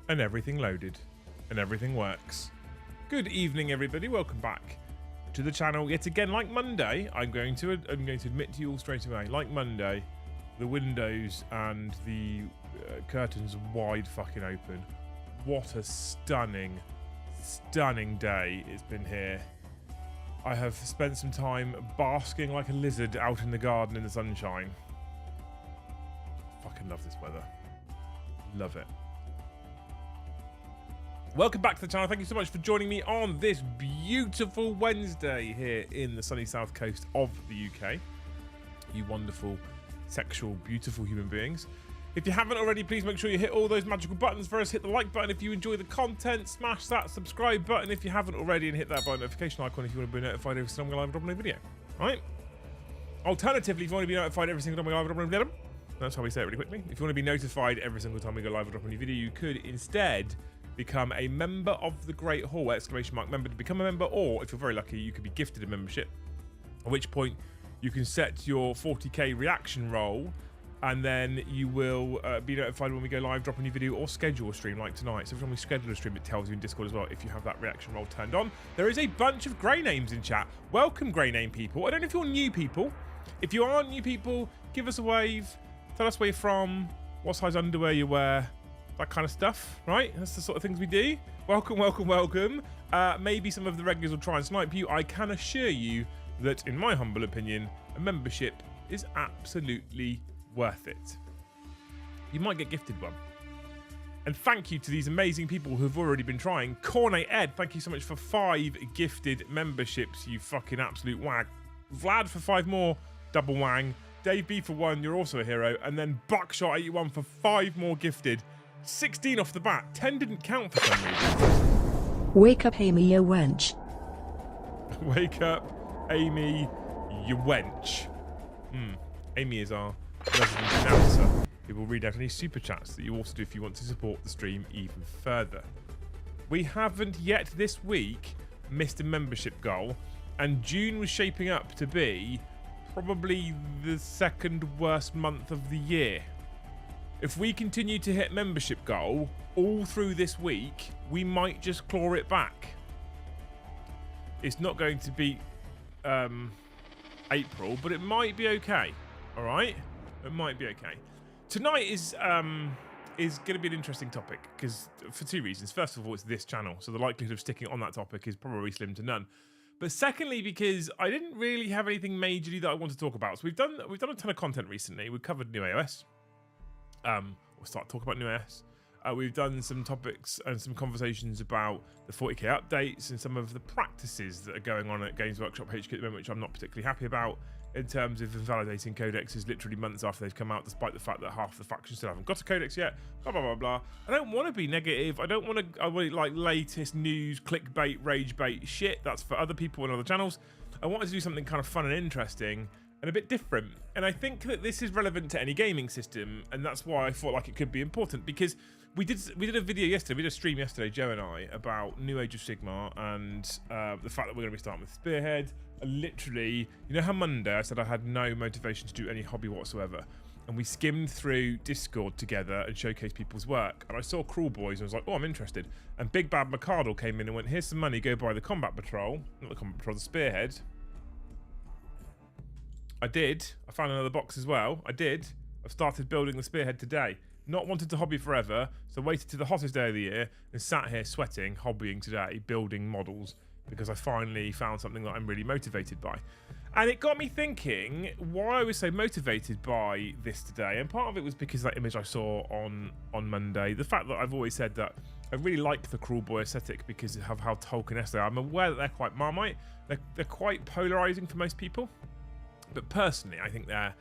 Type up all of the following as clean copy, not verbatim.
and everything loaded, and everything works. Good evening, everybody. Welcome back to the channel yet again. Like Monday, I'm going to admit to you all straight away. Like Monday, the windows and the curtains wide fucking open. What a stunning day it's been here. I have spent some time basking like a lizard out in the garden in the sunshine. Fucking love this weather. Love it. Welcome back to the channel. Thank you so much for joining me on this beautiful Wednesday here in the sunny south coast of the UK. You wonderful, sexual, beautiful human beings. If you haven't already, please make sure you hit all those magical buttons for us. Hit the like button if you enjoy the content. Smash that subscribe button if you haven't already, and hit that bell notification icon if you want to be notified every single time we live drop a new video. Right? Alternatively, if you want to be notified every single time we live drop a new video, that's how we say it really quickly. If you want to be notified every single time we go live or drop a new video, you could instead become a member of the Great Hall! Exclamation mark member to become a member, or if you're very lucky, you could be gifted a membership. At which point, you can set your 40k reaction roll, and then you will be notified when we go live, drop a new video, or schedule a stream like tonight. So every time we schedule a stream, it tells you in Discord as well if you have that reaction roll turned on. There is a bunch of grey names in chat. Welcome, grey name people. I don't know if you're new people. If you aren't new people, give us a wave. Tell us where you're from, what size underwear you wear, that kind of stuff, right? That's the sort of things we do. Welcome, welcome, welcome. Maybe some of the regulars will try and snipe you. I can assure you that, in my humble opinion, a membership is absolutely worth it. You might get gifted one. And thank you to these amazing people who've already been trying. Cornet Ed, thank you so much for 5 gifted memberships, you fucking absolute wag. Vlad for 5 more, double wang. Dave B for 1, you're also a hero. And then Buckshot81 for 5 more gifted. 16 off the bat. 10 didn't count for some reason. Wake up, Amy, you wench. Wake up, Amy, you wench. Amy is our resident announcer, who will read out any super chats that you also do if you want to support the stream even further. We haven't yet this week missed a membership goal, and June was shaping up to be probably the second worst month of the year. If we continue to hit membership goal all through this week, we might just claw it back. It's not going to be April, but it might be okay. All right, it might be okay. Tonight is going to be an interesting topic because for 2 reasons. First of all, it's this channel, so the likelihood of sticking on that topic is probably slim to none. But secondly, because I didn't really have anything majorly that I want to talk about. So we've done a ton of content recently. We've covered new AOS. We'll start talking about new AOS. We've done some topics and some conversations about the 40k updates and some of the practices that are going on at Games Workshop HQ at the moment, which I'm not particularly happy about, in terms of invalidating codexes literally months after they've come out, despite the fact that half the factions still haven't got a codex yet, blah, blah, blah, blah. I don't want to be negative. I want like latest news, clickbait, rage bait shit. That's for other people and other channels. I wanted to do something kind of fun and interesting and a bit different. And I think that this is relevant to any gaming system, and that's why I thought like it could be important, because we did a video yesterday, we did a stream yesterday, Joe and I, about New Age of Sigmar and the fact that we're going to be starting with Spearhead. Literally, you know how Monday I said I had no motivation to do any hobby whatsoever, and we skimmed through Discord together and showcased people's work, and I saw Cruel Boys and I was like, oh, I'm interested. And Big Bad McCardle came in and went, here's some money, go buy the Combat Patrol, not the Combat Patrol, the Spearhead. I did. I found another box as well. I did. I've started building the Spearhead today. Not wanted to hobby forever, so waited to the hottest day of the year and sat here sweating, hobbying today, building models, because I finally found something that I'm really motivated by. And it got me thinking why I was so motivated by this today. And part of it was because that image I saw on Monday, the fact that I've always said that I really like the Cruel Boy aesthetic because of how Tolkien-esque they are. I'm aware that they're quite Marmite. They're quite polarizing for most people. But personally, I think they're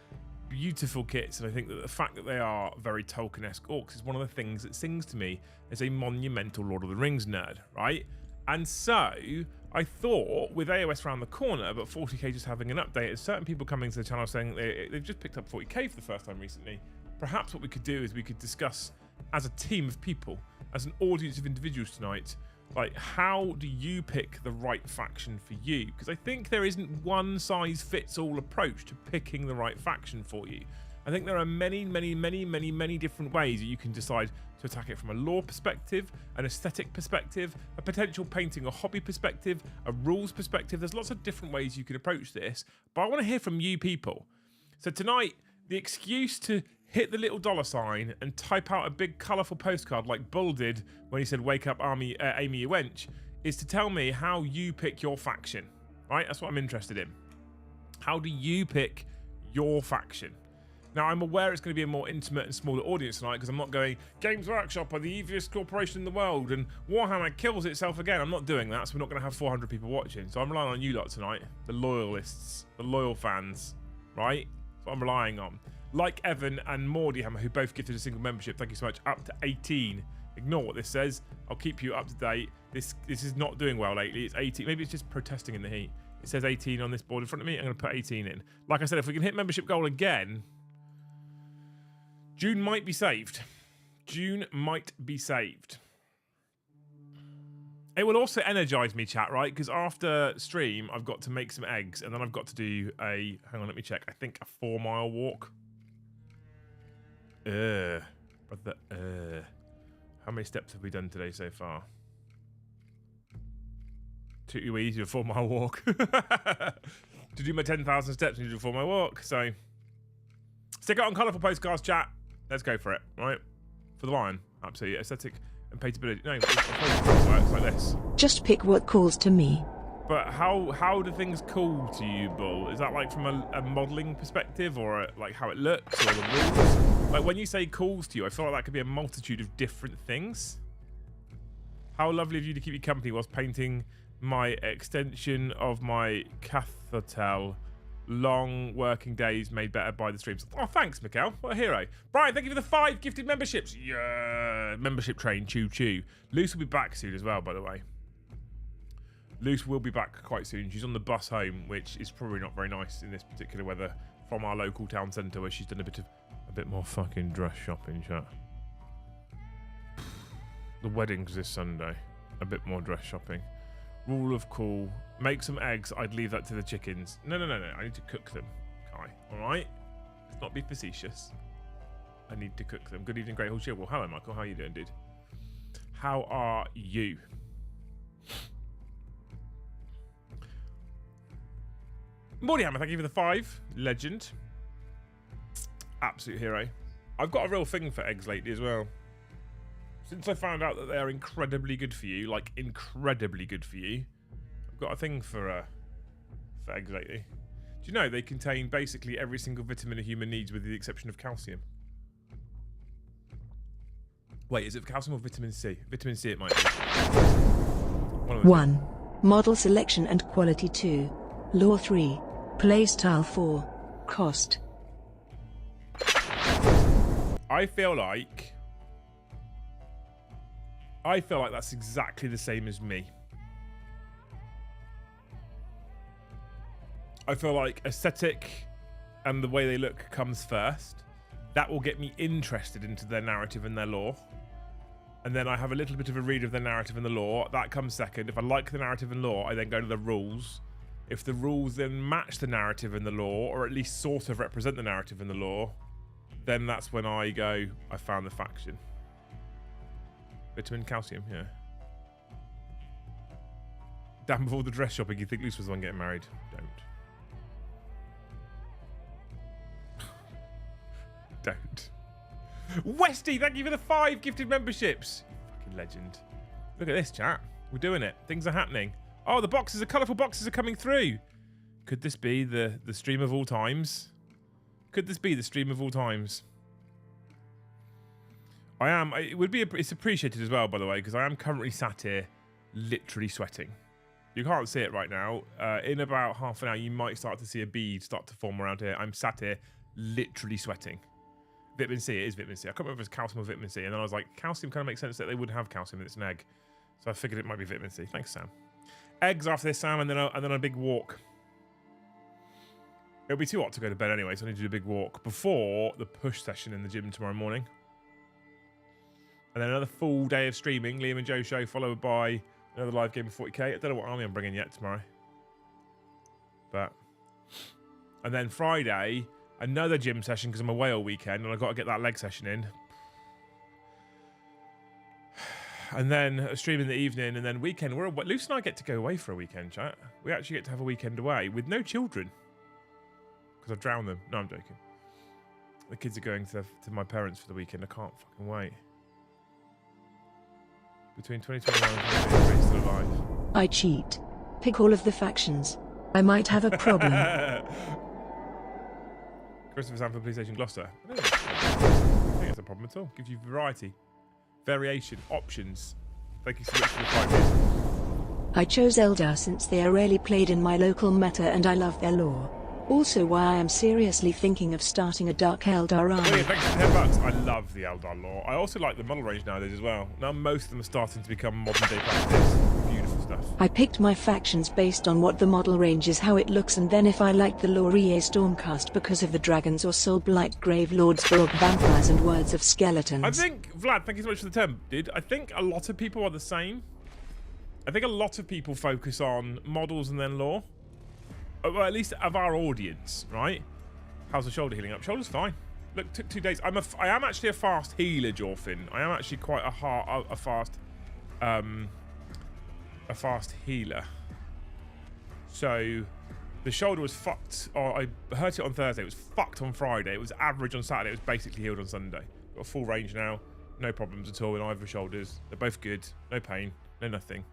beautiful kits, and I think that the fact that they are very Tolkien-esque orcs is one of the things that sings to me as a monumental Lord of the Rings nerd, right? And so I thought, with AOS around the corner, but 40k just having an update, and certain people coming to the channel saying they've just picked up 40k for the first time recently, perhaps what we could do is we could discuss as a team of people, as an audience of individuals tonight, like, how do you pick the right faction for you? Because I think there isn't one size fits all approach to picking the right faction for you. I think there are many different ways that you can decide to attack it, from a lore perspective, an aesthetic perspective, a potential painting or hobby perspective, a rules perspective. There's lots of different ways you can approach this, but I want to hear from you people. So tonight, the excuse to hit the little dollar sign and type out a big colourful postcard like Bull did when he said, "Wake up, Amy, you wench," is to tell me how you pick your faction, right? That's what I'm interested in. How do you pick your faction? Now, I'm aware it's going to be a more intimate and smaller audience tonight because I'm not going, Games Workshop are the evilest corporation in the world and Warhammer kills itself again. I'm not doing that, so we're not going to have 400 people watching. So I'm relying on you lot tonight, the loyalists, the loyal fans, right? That's what I'm relying on. Like Evan and Mordyhammer, who both gifted a single membership. Thank you so much. Up to 18. Ignore what this says. I'll keep you up to date. This is not doing well lately. It's 18. Maybe it's just protesting in the heat. It says 18 on this board in front of me. I'm going to put 18 in. Like I said, if we can hit membership goal again, June might be saved. June might be saved. It will also energize me, chat, right? Because after stream, I've got to make some eggs, and then I've got to do a, hang on, let me check. I think a 4-mile walk. How many steps have we done today so far? Took you easy, a 4-mile walk. To do my 10,000 steps, I need to do a 4-mile walk. So, stick it on colourful postcards, chat. Let's go for it, right? For the lion, absolutely. Aesthetic and paintability. No, it works like this. Just pick what calls to me. But how do things call to you, Bull? Is that like from a modelling perspective, or like how it looks, or the rules? Like when you say calls to you, I feel like that could be a multitude of different things. How lovely of you to keep me company whilst painting my extension of my cathedral. Long working days made better by the streams. Oh, thanks, Mikkel. What a hero. Brian, thank you for the 5 gifted memberships. Yeah, membership train, choo-choo. Luce will be back soon as well, by the way. Luce will be back quite soon. She's on the bus home, which is probably not very nice in this particular weather, from our local town centre, where she's done a bit more fucking dress shopping, chat. The wedding's this Sunday. A bit more dress shopping. Rule of cool. Make some eggs. I'd leave that to the chickens. No. I need to cook them, Kai. All right? Let's not be facetious. I need to cook them. Good evening, Great Hall Shield. Well, hello, Michael. How are you doing, dude? How are you? Mordyhammer, thank you for the 5. Legend. Absolute hero. I've got a real thing for eggs lately as well. Since I found out that they're incredibly good for you, like incredibly good for you, I've got a thing for eggs lately. Do you know they contain basically every single vitamin a human needs with the exception of calcium? Wait, is it calcium or vitamin C? Vitamin C it might be. 1. Model selection and quality 2. Lore 3. Playstyle 4. Cost. I feel like that's exactly the same as me. I feel like aesthetic and the way they look comes first. That will get me interested into their narrative and their lore. And then I have a little bit of a read of the narrative and the lore. That comes second. If I like the narrative and lore, I then go to the rules. If the rules then match the narrative and the lore, or at least sort of represent the narrative and the lore, then that's when I go, I found the faction. Vitamin, calcium, yeah. Damn, with all the dress shopping, you think Luce was the one getting married? Don't. Westy, thank you for the 5 gifted memberships. You fucking legend. Look at this, chat. We're doing it. Things are happening. Oh, the boxes, the colourful boxes are coming through. Could this be the stream of all times? Could this be the stream of all times? I am. It would be. It's appreciated as well, by the way, because I am currently sat here, literally sweating. You can't see it right now. In about half an hour, you might start to see a bead start to form around here. I'm sat here, literally sweating. Vitamin C. It is vitamin C. I can't remember if it's calcium or vitamin C. And then I was like, calcium kind of makes sense that they would have calcium. It's an egg, so I figured it might be vitamin C. Thanks, Sam. Eggs after this, Sam, and then a big walk. It'll be too hot to go to bed anyway, so I need to do a big walk before the push session in the gym tomorrow morning. And then another full day of streaming, Liam and Joe show, followed by another live game of 40k. I don't know what army I'm bringing yet tomorrow. And then Friday, Another gym session because I'm away all weekend and I've got to get that leg session in. And then a stream in the evening, and then weekend. Lucy and I get to go away for a weekend, chat. We actually get to have a weekend away with no children. Because I've drowned them. No, I'm joking. The kids are going to my parents for the weekend. I can't fucking wait. Between 2021 and 2023, still alive. I cheat. Pick all of the factions. I might have a problem. Christopher Sanford, PlayStation Gloucester. I don't think that's a problem at all. Gives you variety. Variation, options. Thank you so much for the 5 years. I chose Eldar since they are rarely played in my local meta and I love their lore. Also why I am seriously thinking of starting a Dark Eldar army. Brilliant, thanks for the $10. I love the Eldar lore. I also like the model range nowadays as well. Now most of them are starting to become modern day practice. Beautiful stuff. I picked my factions based on what the model range is, how it looks, and then if I liked the lore, EA Stormcast because of the dragons, or Soulblight, Grave Lords, Borg, Vampires and Words of Skeletons. I think, Vlad, thank you so much for the 10, dude. I think a lot of people are the same. I think a lot of people focus on models and then lore. Well, at least of our audience, right? How's the shoulder healing up? Shoulder's fine. Look, took 2 days. I am actually a fast healer, Jorfin. I am actually quite a fast healer. So the shoulder was fucked. Or I hurt it on Thursday. It was fucked on Friday. It was average on Saturday. It was basically healed on Sunday. Got a full range now. No problems at all in either shoulders. They're both good. No pain. No nothing.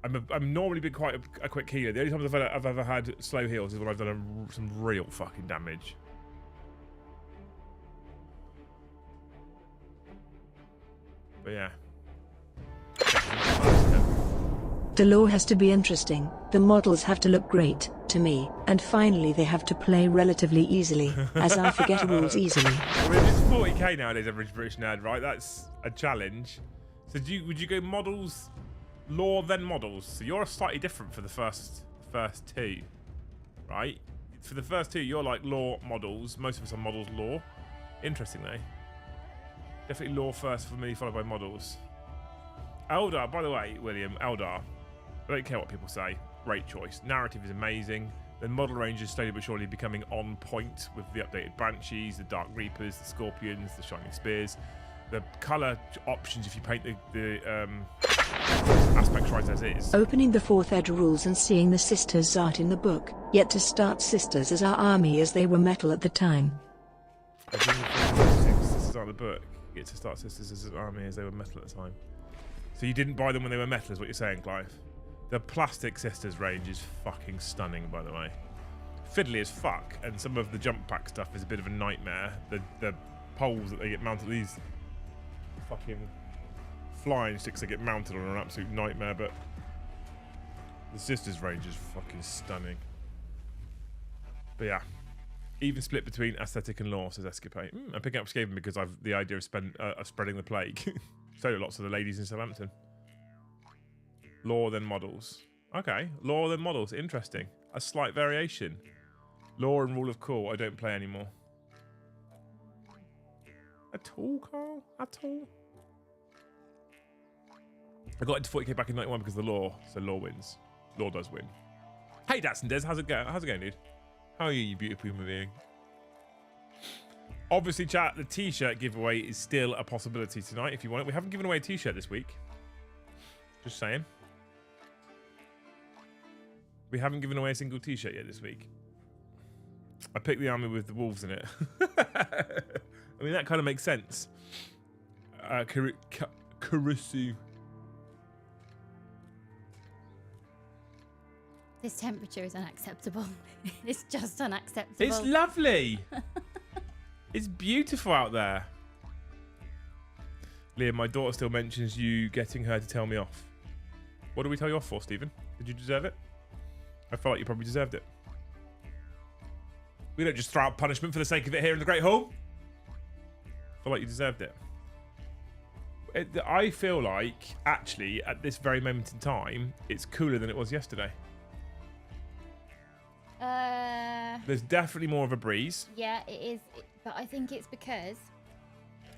I'm normally been quite a quick healer. The only times I've ever had slow heals is when I've done some real fucking damage. But yeah. The lore has to be interesting, the models have to look great, to me, and finally they have to play relatively easily, as I forget rules easily. I mean, it's 40k nowadays, average British nerd, right? That's a challenge. So would you go models... lore then models, so you're slightly different for the first 2, right? For the first 2 you're like lore models. Most of us are models lore. Interesting though. Definitely lore first for me, followed by models. Eldar, by the way, William, Eldar, I don't care what people say, great choice. Narrative is amazing. The model range is slowly but surely becoming on point with the updated Banshees, the Dark Reapers, the Scorpions, the Shining Spears. The colour options, if you paint the aspects right as is. Opening the 4th ed rules and seeing the Sisters art in the book, yet to start Sisters as our army as they were metal at the time. Sisters art in the book, yet to start Sisters as an army as they were metal at the time. So you didn't buy them when they were metal is what you're saying, Clive? The plastic Sisters range is fucking stunning, by the way. Fiddly as fuck, and some of the jump pack stuff is a bit of a nightmare. The poles that they get mounted, these fucking flying sticks that get mounted on are an absolute nightmare, but the Sisters range is fucking stunning. But yeah, even split between aesthetic and lore, says Escapade. I'm picking up Skaven because I've the idea of spreading the plague. So do lots of the ladies in Southampton. Lore then models. Okay, lore then models. Interesting. A slight variation. Lore and rule of cool. I don't play anymore. At all, Carl? At all? I got into 40k back in 91 because of the law, so law wins. Law does win. Hey, Datsun Des, how's it going? How's it going, dude? How are you, you beautiful human being? Obviously, chat, the t-shirt giveaway is still a possibility tonight if you want it. We haven't given away a t-shirt this week. Just saying. We haven't given away a single t-shirt yet this week. I picked the army with the wolves in it. I mean, that kind of makes sense. Kurusu. This temperature is unacceptable. It's just unacceptable. It's lovely. It's beautiful out there. Liam, my daughter still mentions you getting her to tell me off. What did we tell you off for, Stephen? Did you deserve it? I felt like you probably deserved it. We don't just throw out punishment for the sake of it here in the Great Hall. I feel like you deserved it. I feel like, actually, at this very moment in time, it's cooler than it was yesterday. There's definitely more of a breeze. Yeah, it is. But I think it's because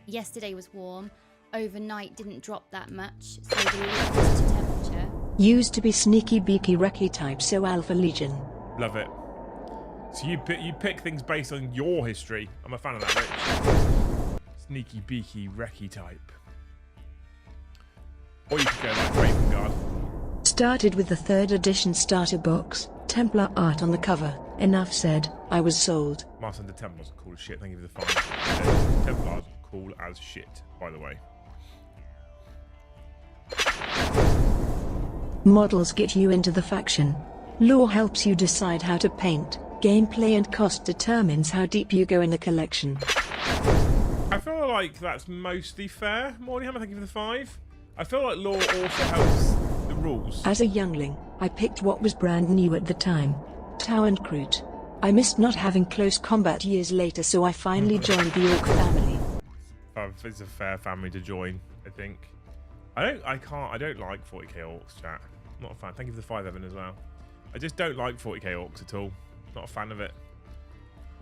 yesterday was warm. Overnight didn't drop that much. So the lowest temperature. Used to be sneaky beaky recce type, so Alpha Legion. Love it. So you pick things based on your history. I'm a fan of that, Rich. Sneaky, beaky, wrecky type. Or you could go like Raven Guard. Started with the 3rd edition starter box, Templar art on the cover. Enough said, I was sold. Master and the Templars are cool as shit. Thank you for the 5. Templars are cool as shit, by the way. Models get you into the faction. Lore helps you decide how to paint. Gameplay and cost determines how deep you go in the collection. I feel like that's mostly fair. Warhammer, thank you for the 5. I feel like lore also helps the rules. As a youngling, I picked what was brand new at the time. Tau and Kroot. I missed not having close combat years later, so I finally joined the Orc family. It's a fair family to join, I think. I don't like 40k orcs, chat. I'm not a fan. Thank you for the 5, Evan, as well. I just don't like 40k orcs at all. Not a fan of it.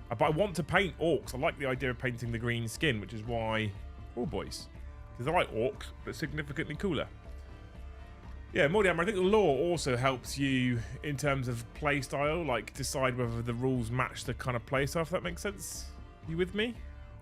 But I want to paint orcs. I like the idea of painting the green skin, which is why... Oh, boys. Because I like orcs, but significantly cooler. Yeah, Mordiammer, I think the lore also helps you in terms of playstyle, like decide whether the rules match the kind of playstyle, if that makes sense. You with me?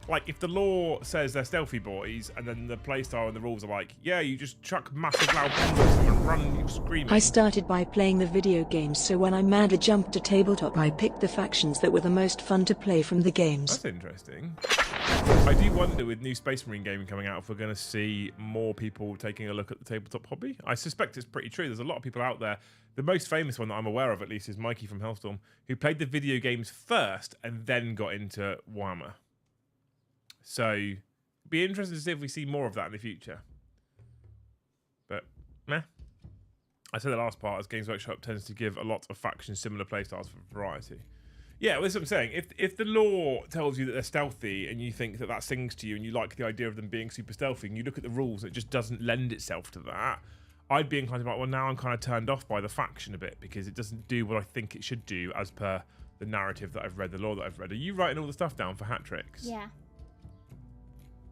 Like, if the lore says they're stealthy boys, and then the playstyle and the rules are like, yeah, you just chuck massive loud bombs at someone and run, you screaming. I started by playing the video games, so when I mad a jump to tabletop, I picked the factions that were the most fun to play from the games. That's interesting. I do wonder, with new Space Marine gaming coming out, if we're going to see more people taking a look at the tabletop hobby. I suspect it's pretty true. There's a lot of people out there. The most famous one that I'm aware of, at least, is Mikey from Hellstorm, who played the video games first and then got into Warhammer. So, it'd be interesting to see if we see more of that in the future. But, meh. I said the last part, as Games Workshop tends to give a lot of factions similar playstyles for variety. Yeah, well, that's what I'm saying. If the lore tells you that they're stealthy and you think that that sings to you and you like the idea of them being super stealthy and you look at the rules and it just doesn't lend itself to that, I'd be inclined to be like, well, now I'm kind of turned off by the faction a bit because it doesn't do what I think it should do as per the narrative that I've read, the lore that I've read. Are you writing all the stuff down for hat tricks? Yeah.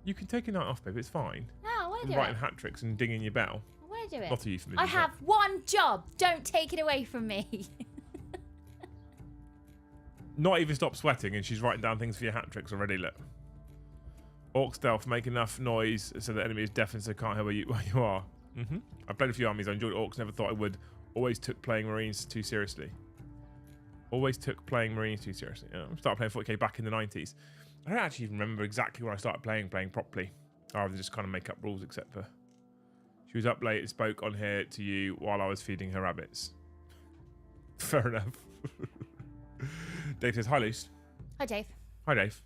You can take a night off, babe. It's fine. No, I want to do writing it. hat tricks and dinging your bell. I want to do it. Not a euphemism. I have one job. Don't take it away from me. Not even stop sweating, and she's writing down things for your hat tricks already. Look. Orc stealth, make enough noise so the enemy is deaf and so can't hear where you are. I've played a few armies. I enjoyed orcs. Never thought I would. Always took playing Marines too seriously. Always took playing Marines too seriously. Yeah, I started playing 40k back in the 90s. I don't actually even remember exactly when I started playing properly. I would just kind of make up rules, except for she was up late and spoke on here to you while I was feeding her rabbits. Fair enough. Dave says, hi, Luce. Hi, Dave. Hi, Dave.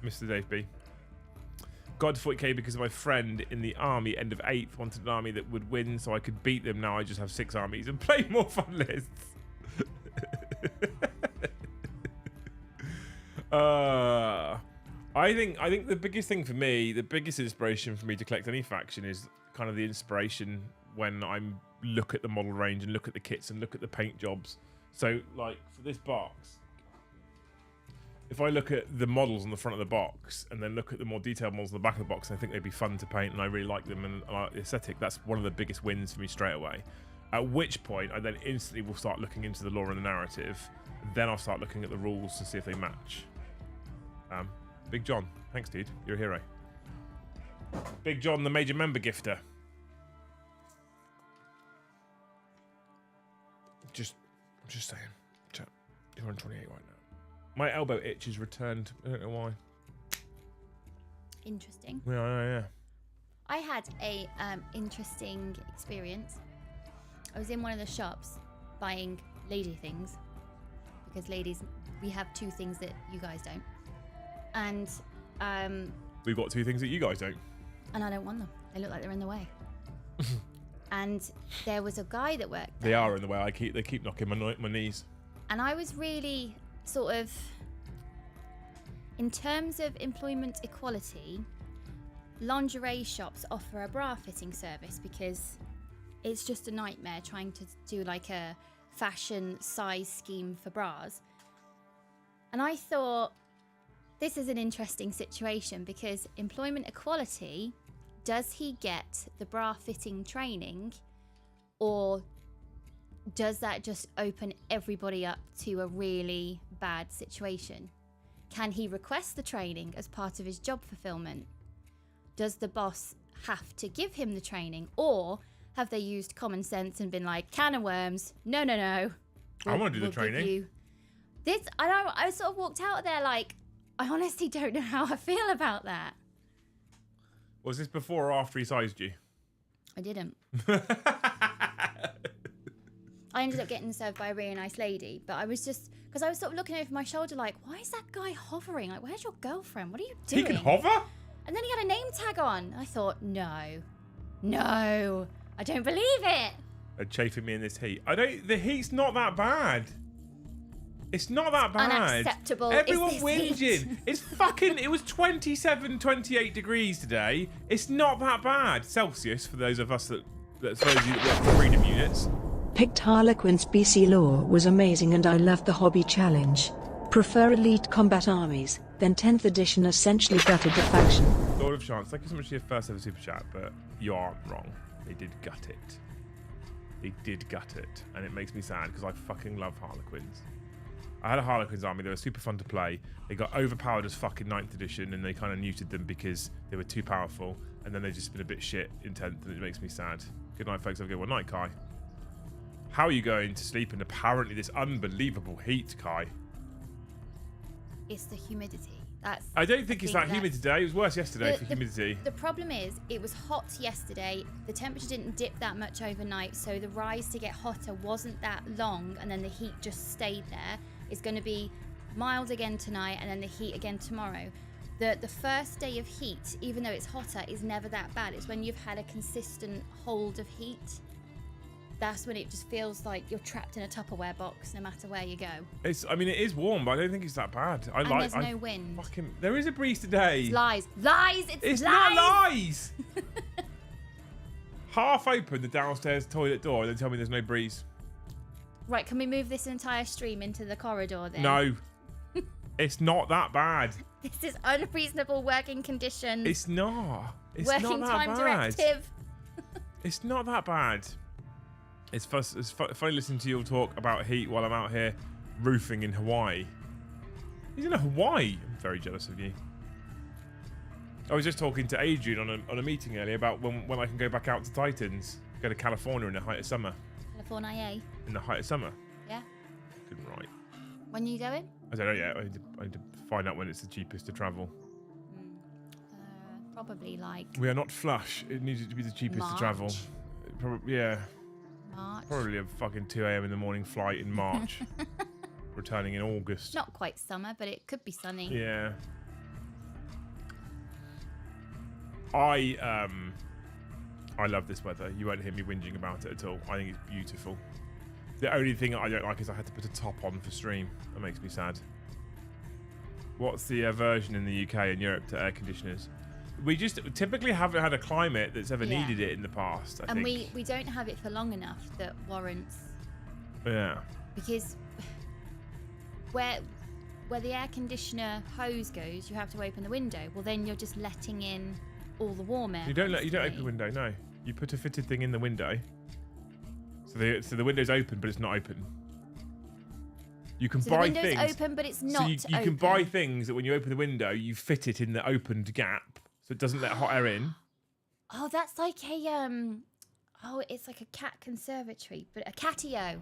Mr. Dave B. Got to 40k because of my friend in the army, end of 8th, wanted an army that would win so I could beat them. Now I just have 6 armies and play more fun lists. I think the biggest thing for me, the biggest inspiration for me to collect any faction is kind of the inspiration when I look at the model range and look at the kits and look at the paint jobs. So, like, for this box, if I look at the models on the front of the box and then look at the more detailed models on the back of the box, I think they'd be fun to paint and I really like them and I like the aesthetic. That's one of the biggest wins for me straight away. At which point, I then instantly will start looking into the lore and the narrative. Then I'll start looking at the rules to see if they match. Big John, thanks, dude. You're a hero. Big John, the major member gifter. I'm just saying. Chat, you're on 28 right now. My elbow itch is returned. I don't know why. Interesting. Yeah. I had a interesting experience. I was in one of the shops buying lady things because ladies, we have 2 things that you guys don't, and we've got 2 things that you guys don't, and I don't want them. They look like they're in the way. And there was a guy that worked there. They are in the way. They keep knocking my knees. And I was really sort of, in terms of employment equality, lingerie shops offer a bra fitting service because it's just a nightmare trying to do like a fashion size scheme for bras. And I thought, this is an interesting situation because employment equality, does he get the bra fitting training or does that just open everybody up to a really bad situation? Can he request the training as part of his job fulfillment? Does the boss have to give him the training, or have they used common sense and been like, can of worms, no. I want to do the training. I sort of walked out of there like, I honestly don't know how I feel about that. Was this before or after he sized you? I didn't. I ended up getting served by a really nice lady, but I was just, because I was sort of looking over my shoulder like, why is that guy hovering? Like, where's your girlfriend? What are you doing? He can hover? And then he had a name tag on. I thought, no, I don't believe it. They're chafing me in this heat. The heat's not that bad. It's not that bad. Unacceptable. Everyone is this whinging. heat? It's fucking, it was 27, 28 degrees today. It's not that bad. Celsius, for those of us that suppose you that work for freedom units. Picked Harlequin's BC lore was amazing and I loved the hobby challenge. Prefer elite combat armies, then 10th edition essentially gutted the faction. Lord of Chance, thank you so much for your first ever super chat, but you aren't wrong. They did gut it. They did gut it. And it makes me sad because I fucking love Harlequins. I had a Harlequins army, they were super fun to play. They got overpowered as fucking 9th edition and they kind of neutered them because they were too powerful. And then they've just been a bit shit in 10th and it makes me sad. Good night, folks. Have a good one. Night, Kai. How are you going to sleep in apparently this unbelievable heat, Kai? It's the humidity. I don't think it's that humid today. It was worse yesterday for humidity. The problem is, it was hot yesterday. The temperature didn't dip that much overnight, so the rise to get hotter wasn't that long, and then the heat just stayed there. It's going to be mild again tonight, and then the heat again tomorrow. The first day of heat, even though it's hotter, is never that bad. It's when you've had a consistent hold of heat. That's when it just feels like you're trapped in a Tupperware box no matter where you go. I mean, it is warm, but I don't think it's that bad. There's no wind. There is a breeze today. It's lies. Lies! It's not lies! Half open the downstairs toilet door and then tell me there's no breeze. Right, can we move this entire stream into the corridor then? No. It's not that bad. This is unreasonable working conditions. It's not. It's working not that time bad. directive. It's not that bad. It's funny listening to you all talk about heat while I'm out here roofing in Hawaii. He's in Hawaii. I'm very jealous of you. I was just talking to Adrian on a meeting earlier about when I can go back out to Titans. Go to California in the height of summer. California. In the height of summer? Yeah. Good right. When are you going? I don't know yet. I need to find out when it's the cheapest to travel. Probably like... We are not flush. It needs to be the cheapest March. to travel. Probably, yeah. March. Probably a fucking 2 a.m. in the morning flight in March. Returning in August. Not quite summer, but it could be sunny. Yeah. I love this weather. You won't hear me whinging about it at all. I think it's beautiful. The only thing I don't like is I had to put a top on for stream. That makes me sad. What's the aversion in the UK and Europe to air conditioners? We just typically haven't had a climate that's ever needed it in the past, I think. We don't have it for long enough that warrants... Yeah. Because where the air conditioner hose goes, you have to open the window. Well, then you're just letting in all the warm air. You don't open the window, no. You put a fitted thing in the window. So the window's open, but it's not open. You can buy things. The window's open, but it's not open. You can buy things that when you open the window, you fit it in the opened gap, so it doesn't let hot air in. Oh, that's like a it's like a cat conservatory, but a catio.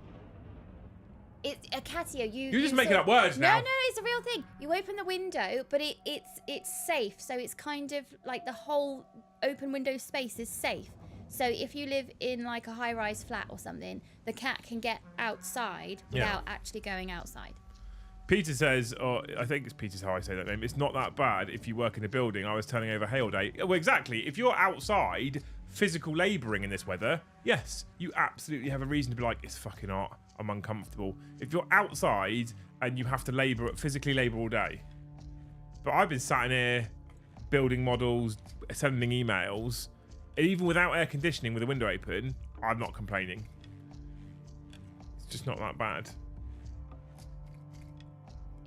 It's a catio. You're just making up words now. No, it's a real thing. You open the window, but it's safe. So it's kind of like the whole open window space is safe. So if you live in like a high-rise flat or something, the cat can get outside without actually going outside. Peter says, or I think it's Peter's how I say that name, it's not that bad if you work in a building. I was turning over hay all day. Well, exactly. If you're outside physical labouring in this weather, yes, you absolutely have a reason to be like, it's fucking hot, I'm uncomfortable. If you're outside and you have to physically labour all day. But I've been sat in here building models, sending emails, even without air conditioning with the window open, I'm not complaining. It's just not that bad.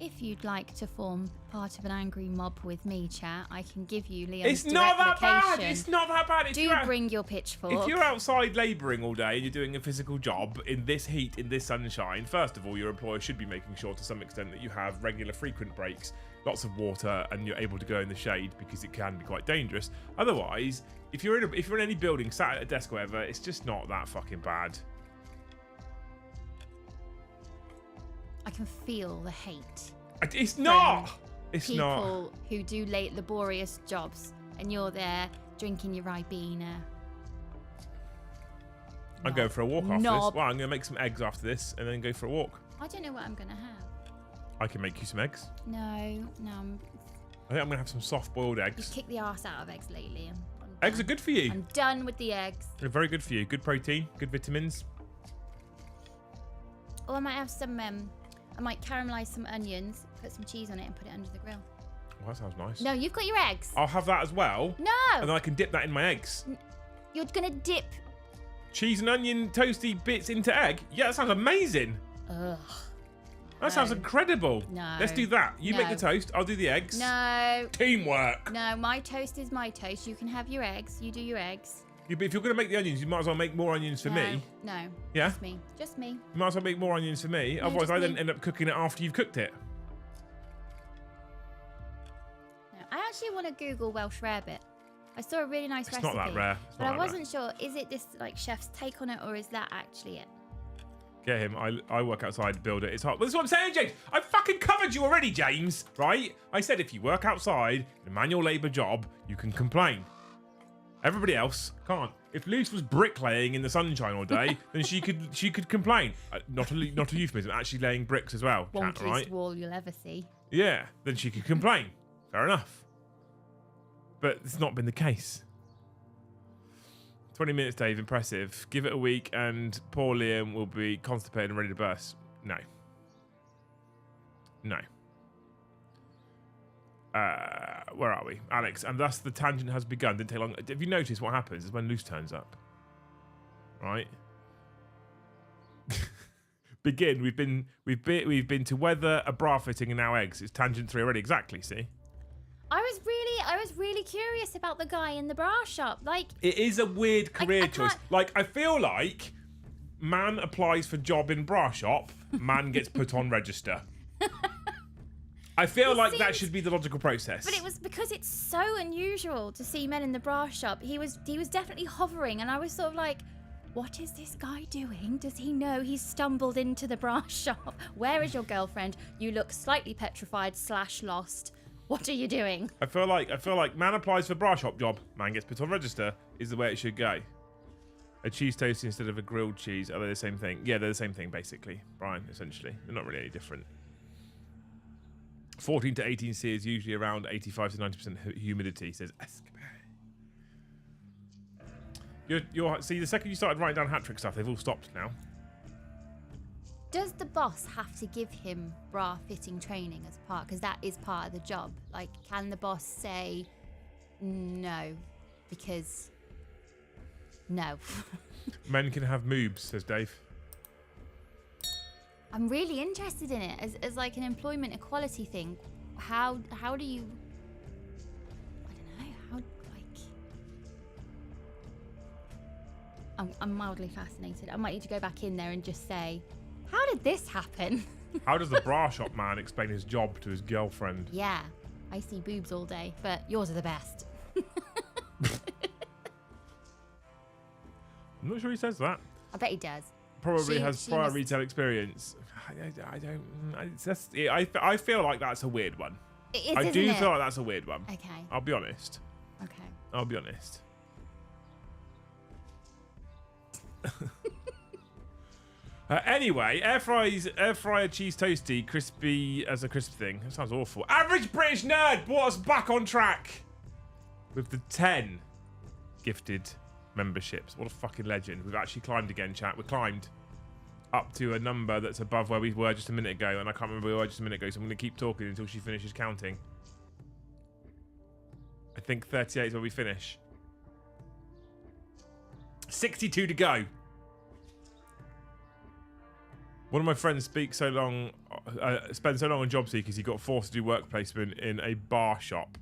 If you'd like to form part of an angry mob with me, chat, I can give you Leon's It's not direct that location. bad. It's not that bad. If Do you're bring your pitchfork. If you're outside labouring all day and you're doing a physical job in this heat, in this sunshine, first of all, your employer should be making sure to some extent that you have regular, frequent breaks, lots of water, and you're able to go in the shade because it can be quite dangerous. Otherwise, if you're in any building, sat at a desk or whatever, it's just not that fucking bad. I can feel the hate. It's not. It's people not. who do late, laborious jobs, and you're there drinking your Ribena. I'm going for a walk after this. Knob. Well, I'm going to make some eggs after this and then go for a walk. I don't know what I'm gonna have. I can make you some eggs. No. I think I'm going to have some soft-boiled You've eggs. kicked the arse out of eggs lately. I'm Eggs done. are good for you. I'm done with the eggs. They're very good for you. Good protein, good vitamins. Oh, I might have some. I might caramelise some onions, put some cheese on it, and put it under the grill. Oh, that sounds nice. No, you've got your eggs. I'll have that as well. And No, then I can dip that in my eggs. you're gonna dip. Cheese and onion toasty bits into egg. Yeah, that sounds amazing. Ugh. That sounds No. incredible. No. Let's do that. You make No. the toast. I'll do the eggs. No. Teamwork. No, my toast is my toast. You can have your eggs. You do your eggs. Yeah, but if you're going to make the onions, you might as well make more onions for me. No. Yeah? Just me. Just me. You might as well make more onions for me. No, Otherwise, just I then me. end up cooking it after you've cooked it. No. I actually want to Google Welsh rarebit. I saw a really nice It's recipe. not that rare. It's But not I that rare. wasn't sure. Is it this like chef's take on it, or is that actually it? Get him. I work outside to build it. It's hard. Well, that's what I'm saying, James. I fucking covered you already, James. Right? I said if you work outside in a manual labour job, you can complain. Everybody else can't. If Luce was bricklaying in the sunshine all day, then she could complain. Not a euphemism. Actually laying bricks as well. Cat, Wonkiest right? wall you'll ever see. Yeah. Then she could complain. Fair enough. But it's not been the case. 20 minutes, Dave. Impressive. Give it a week and poor Liam will be constipated and ready to burst. No. No. Where are we? Alex. And thus the tangent has begun. Didn't take long. Have you noticed what happens is when Luce turns up? Right? Begin. We've been to weather, a bra fitting, and now eggs. It's tangent 3 already. Exactly, see? I was really curious about the guy in the bra shop. Like, It is a weird career I choice. can't- Like, I feel like man applies for job in bra shop, man gets put on register. I feel It like that seems- should be the logical process. but it was because it's so unusual to see men in the bra shop. He was definitely hovering, and I was sort of like, what is this guy doing? Does he know he's stumbled into the bra shop? Where is your girlfriend? You look slightly petrified / lost. What are you doing? I feel like man applies for bra shop job, man gets put on register is the way it should go. A cheese toast instead of a grilled cheese. Are they the same thing? Yeah, they're the same thing basically, Brian, essentially. They're not really any different. 14 to 18 C is usually around 85 to 90% humidity, says Escape. See, the second you started writing down hat trick stuff, they've all stopped now. Does the boss have to give him bra fitting training as part? Because that is part of the job. Like, can the boss say no? Because no. Men can have moobs, says Dave. I'm really interested in it as like an employment equality thing. How do you? I don't know. How like? I'm mildly fascinated. I might need to go back in there and just say, how did this happen? How does the bra shop man explain his job to his girlfriend? Yeah, I see boobs all day, but yours are the best. I'm not sure he says that. I bet he does. Probably has she prior must- retail experience. I don't. It's just, I feel like that's a weird one. It is, I isn't do it? feel like that's a weird one. Okay. I'll be honest. Okay. I'll be honest. Anyway, air fryer cheese toasty, crispy as a crisp thing. That sounds awful. Average British nerd brought us back on track with the 10 gifted memberships. What a fucking legend. We've actually climbed again, chat. We climbed up to a number that's above where we were just a minute ago, and I can't remember where we were just a minute ago, so I'm going to keep talking until she finishes counting. I think 38 is where we finish. 62 to go. One of my friends speaks so long spent so long on job seekers, he got forced to do work placement in a bar shop.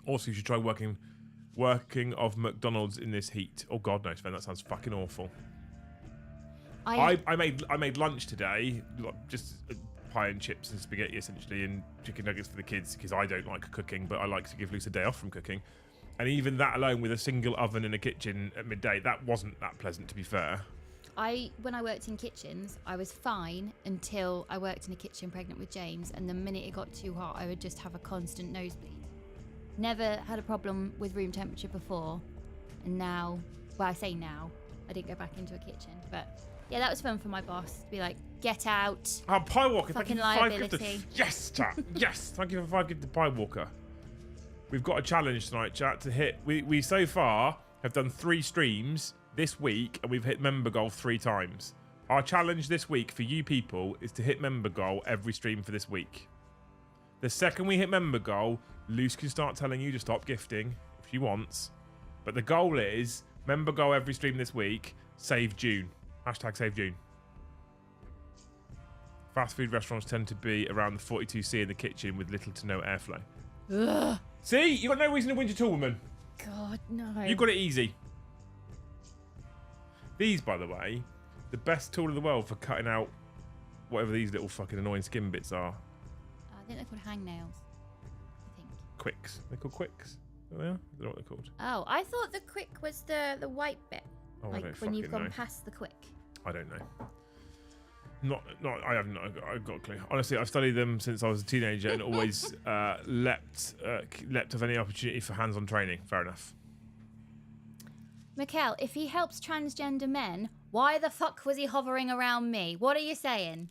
Also, you should try working of McDonald's in this heat. Oh God, no, Sven, that sounds fucking awful. I made lunch today, just pie and chips and spaghetti essentially, and chicken nuggets for the kids because I don't like cooking, but I like to give Luce a day off from cooking. And even that alone, with a single oven in a kitchen at midday, that wasn't that pleasant, to be fair. When I worked in kitchens, I was fine until I worked in a kitchen pregnant with James, and the minute it got too hot, I would just have a constant nosebleed. Never had a problem with room temperature before, and now, well, I say now, I didn't go back into a kitchen, but yeah, that was fun for my boss to be like, get out. Oh, Pie Walker, thank you for 5 liability. gifted. Yes, chat. Yes, thank you for 5 gifted Pie Walker. We've got a challenge tonight, chat, to hit. We so far have done 3 streams this week, and we've hit member goal 3 times. Our challenge this week for you people is to hit member goal every stream for this week. The second we hit member goal, Luce can start telling you to stop gifting if she wants. But the goal is member goal every stream this week, save June. Hashtag save June. Fast food restaurants tend to be around the 42C in the kitchen with little to no airflow. Ugh. See? You got no reason to whinge at all, woman. God, no. You got it easy. These, by the way, the best tool in the world for cutting out whatever these little fucking annoying skin bits are. I think they're called hangnails. I think. Quicks. They're called quicks. Are they? I don't know what they're called. Oh, I thought the quick was the white bit. Oh, like I don't when you've fucking gone know. past the quick. I don't know. I haven't. I've got a clue. Honestly, I've studied them since I was a teenager and always leapt of any opportunity for hands-on training. Fair enough. Mikkel, if he helps transgender men, why the fuck was he hovering around me? What are you saying?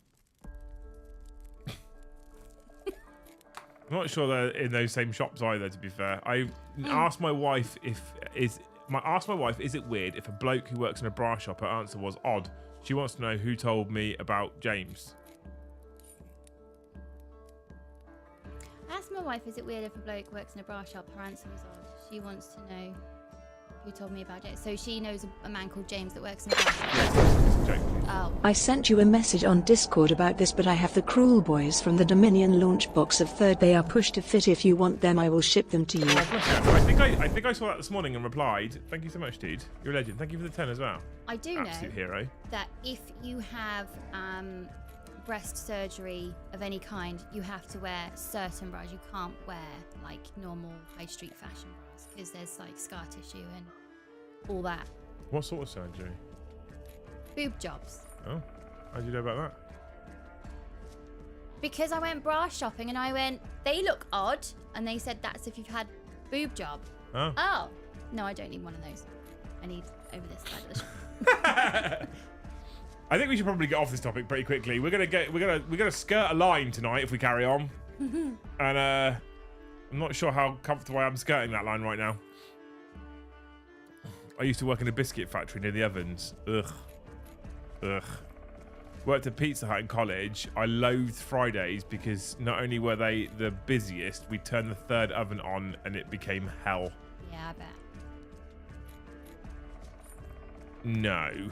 I'm not sure they're in those same shops either. To be fair, I asked my wife is it weird if a bloke who works in a bra shop? Her answer was odd. She wants to know who told me about James. I asked my wife, is it weird if a bloke works in a bra shop? Her answer was odd. She wants to know who told me about it. So she knows a man called James that works in a bra shop. Oh. I sent you a message on Discord about this, but I have the Cruel Boys from the Dominion launch box of third. They are push to fit. If you want them, I will ship them to you. I think I saw that this morning and replied. Thank you so much, dude. You're a legend. Thank you for the 10 as well. I do Absolute know hero. that if you have breast surgery of any kind, you have to wear certain bras. You can't wear like normal high street fashion bras because there's like scar tissue and all that. What sort of surgery? Boob jobs. Oh, how do you know about that? Because I went bra shopping and I went, they look odd, and they said that's if you've had boob job. Oh. Oh, no, I don't need one of those. I need over this side of the shop. I think we should probably get off this topic pretty quickly. We're gonna skirt a line tonight if we carry on. And I'm not sure how comfortable I am skirting that line right now. I used to work in a biscuit factory near the ovens. Ugh. Worked at Pizza Hut in college. I loathed Fridays because not only were they the busiest, we turned the third oven on and it became hell. Yeah, I bet. No.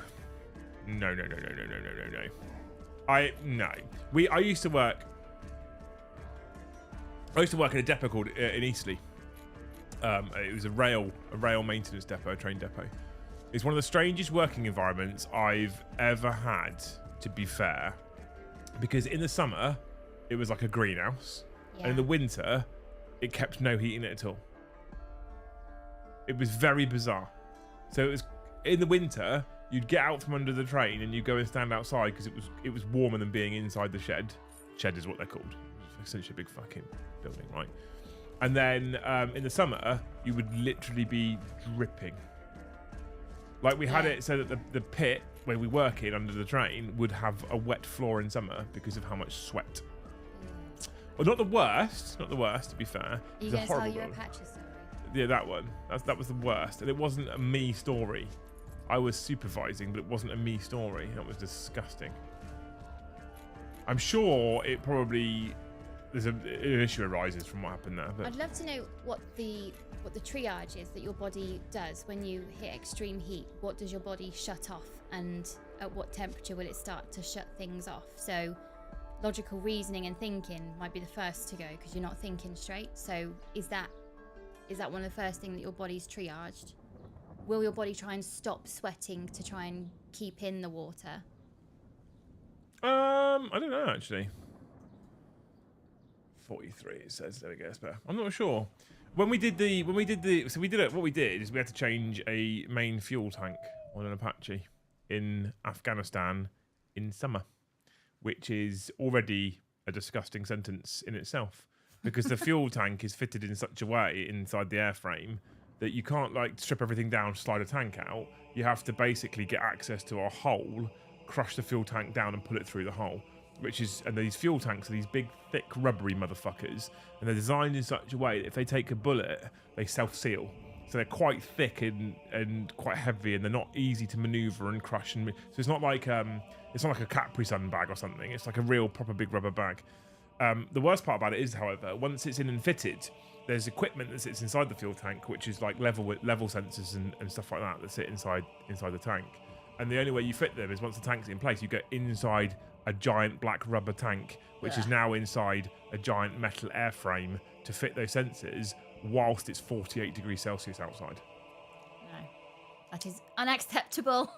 I used to work in a depot called in Eastleigh. It was a rail maintenance depot, a train depot. It's one of the strangest working environments I've ever had, to be fair, because in the summer it was like a greenhouse, and in the winter it kept no heat in it at all. It was very bizarre. So it was in the winter you'd get out from under the train and you go and stand outside because it was warmer than being inside the shed. Shed is what they're called. It's essentially a big fucking building, right? And then in the summer you would literally be dripping. Like we had it so that the pit where we work in under the train would have a wet floor in summer because of how much sweat. Well, not the worst, to be fair. Are you going to tell your Apache story? Yeah, that one. That was the worst. And it wasn't a me story. I was supervising, but it wasn't a me story. That was disgusting. I'm sure it probably... There's an issue arises from what happened there. But I'd love to know what the triage is that your body does when you hit extreme heat. What does your body shut off, and at what temperature will it start to shut things off? So logical reasoning and thinking might be the first to go because you're not thinking straight. So is that one of the first things that your body's triaged? Will your body try and stop sweating to try and keep in the water? I don't know actually. 43 it says. There we go. It's better. I'm not sure. What we did is we had to change a main fuel tank on an Apache in Afghanistan in summer, which is already a disgusting sentence in itself because the fuel tank is fitted in such a way inside the airframe that you can't like strip everything down, slide a tank out. You have to basically get access to a hole, crush the fuel tank down and pull it through the hole. And these fuel tanks are these big, thick, rubbery motherfuckers, and they're designed in such a way that if they take a bullet, they self-seal. So they're quite thick and quite heavy, and they're not easy to maneuver and crush. So it's not like a Capri Sun bag or something. It's like a real proper big rubber bag. The worst part about it is, however, once it's in and fitted, there's equipment that sits inside the fuel tank, which is like level sensors and stuff like that sit inside the tank. And the only way you fit them is once the tank's in place, you go inside a giant black rubber tank, which is now inside a giant metal airframe to fit those sensors whilst it's 48 degrees Celsius outside. No, that is unacceptable.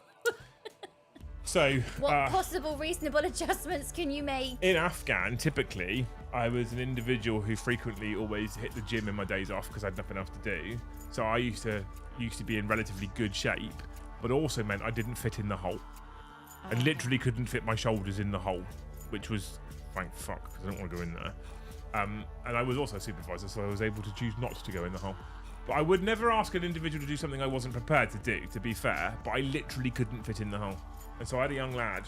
So, what possible reasonable adjustments can you make? In Afghan, typically, I was an individual who frequently always hit the gym in my days off because I had nothing else to do. So I used to be in relatively good shape, but also meant I didn't fit in the hole. And literally couldn't fit my shoulders in the hole, which was, thank fuck, because I don't want to go in there. And I was also a supervisor, so I was able to choose not to go in the hole. But I would never ask an individual to do something I wasn't prepared to do, to be fair, but I literally couldn't fit in the hole. And so I had a young lad,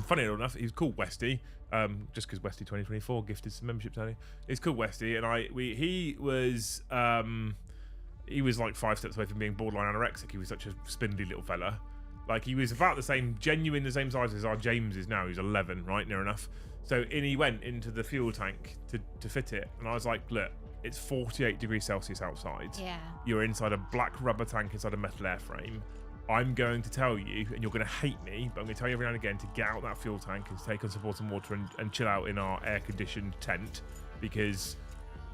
funny enough, he was called Westy, just because Westy 2024 gifted some memberships earlier. He's called Westy, and he was like 5 steps away from being borderline anorexic. He was such a spindly little fella. Like, he was about the same size as our James is now. He's 11, right? Near enough. So he went into the fuel tank to fit it. And I was like, look, it's 48 degrees Celsius outside. Yeah. You're inside a black rubber tank inside a metal airframe. I'm going to tell you, and you're going to hate me, but I'm going to tell you every now and again to get out that fuel tank and take on some water and chill out in our air-conditioned tent because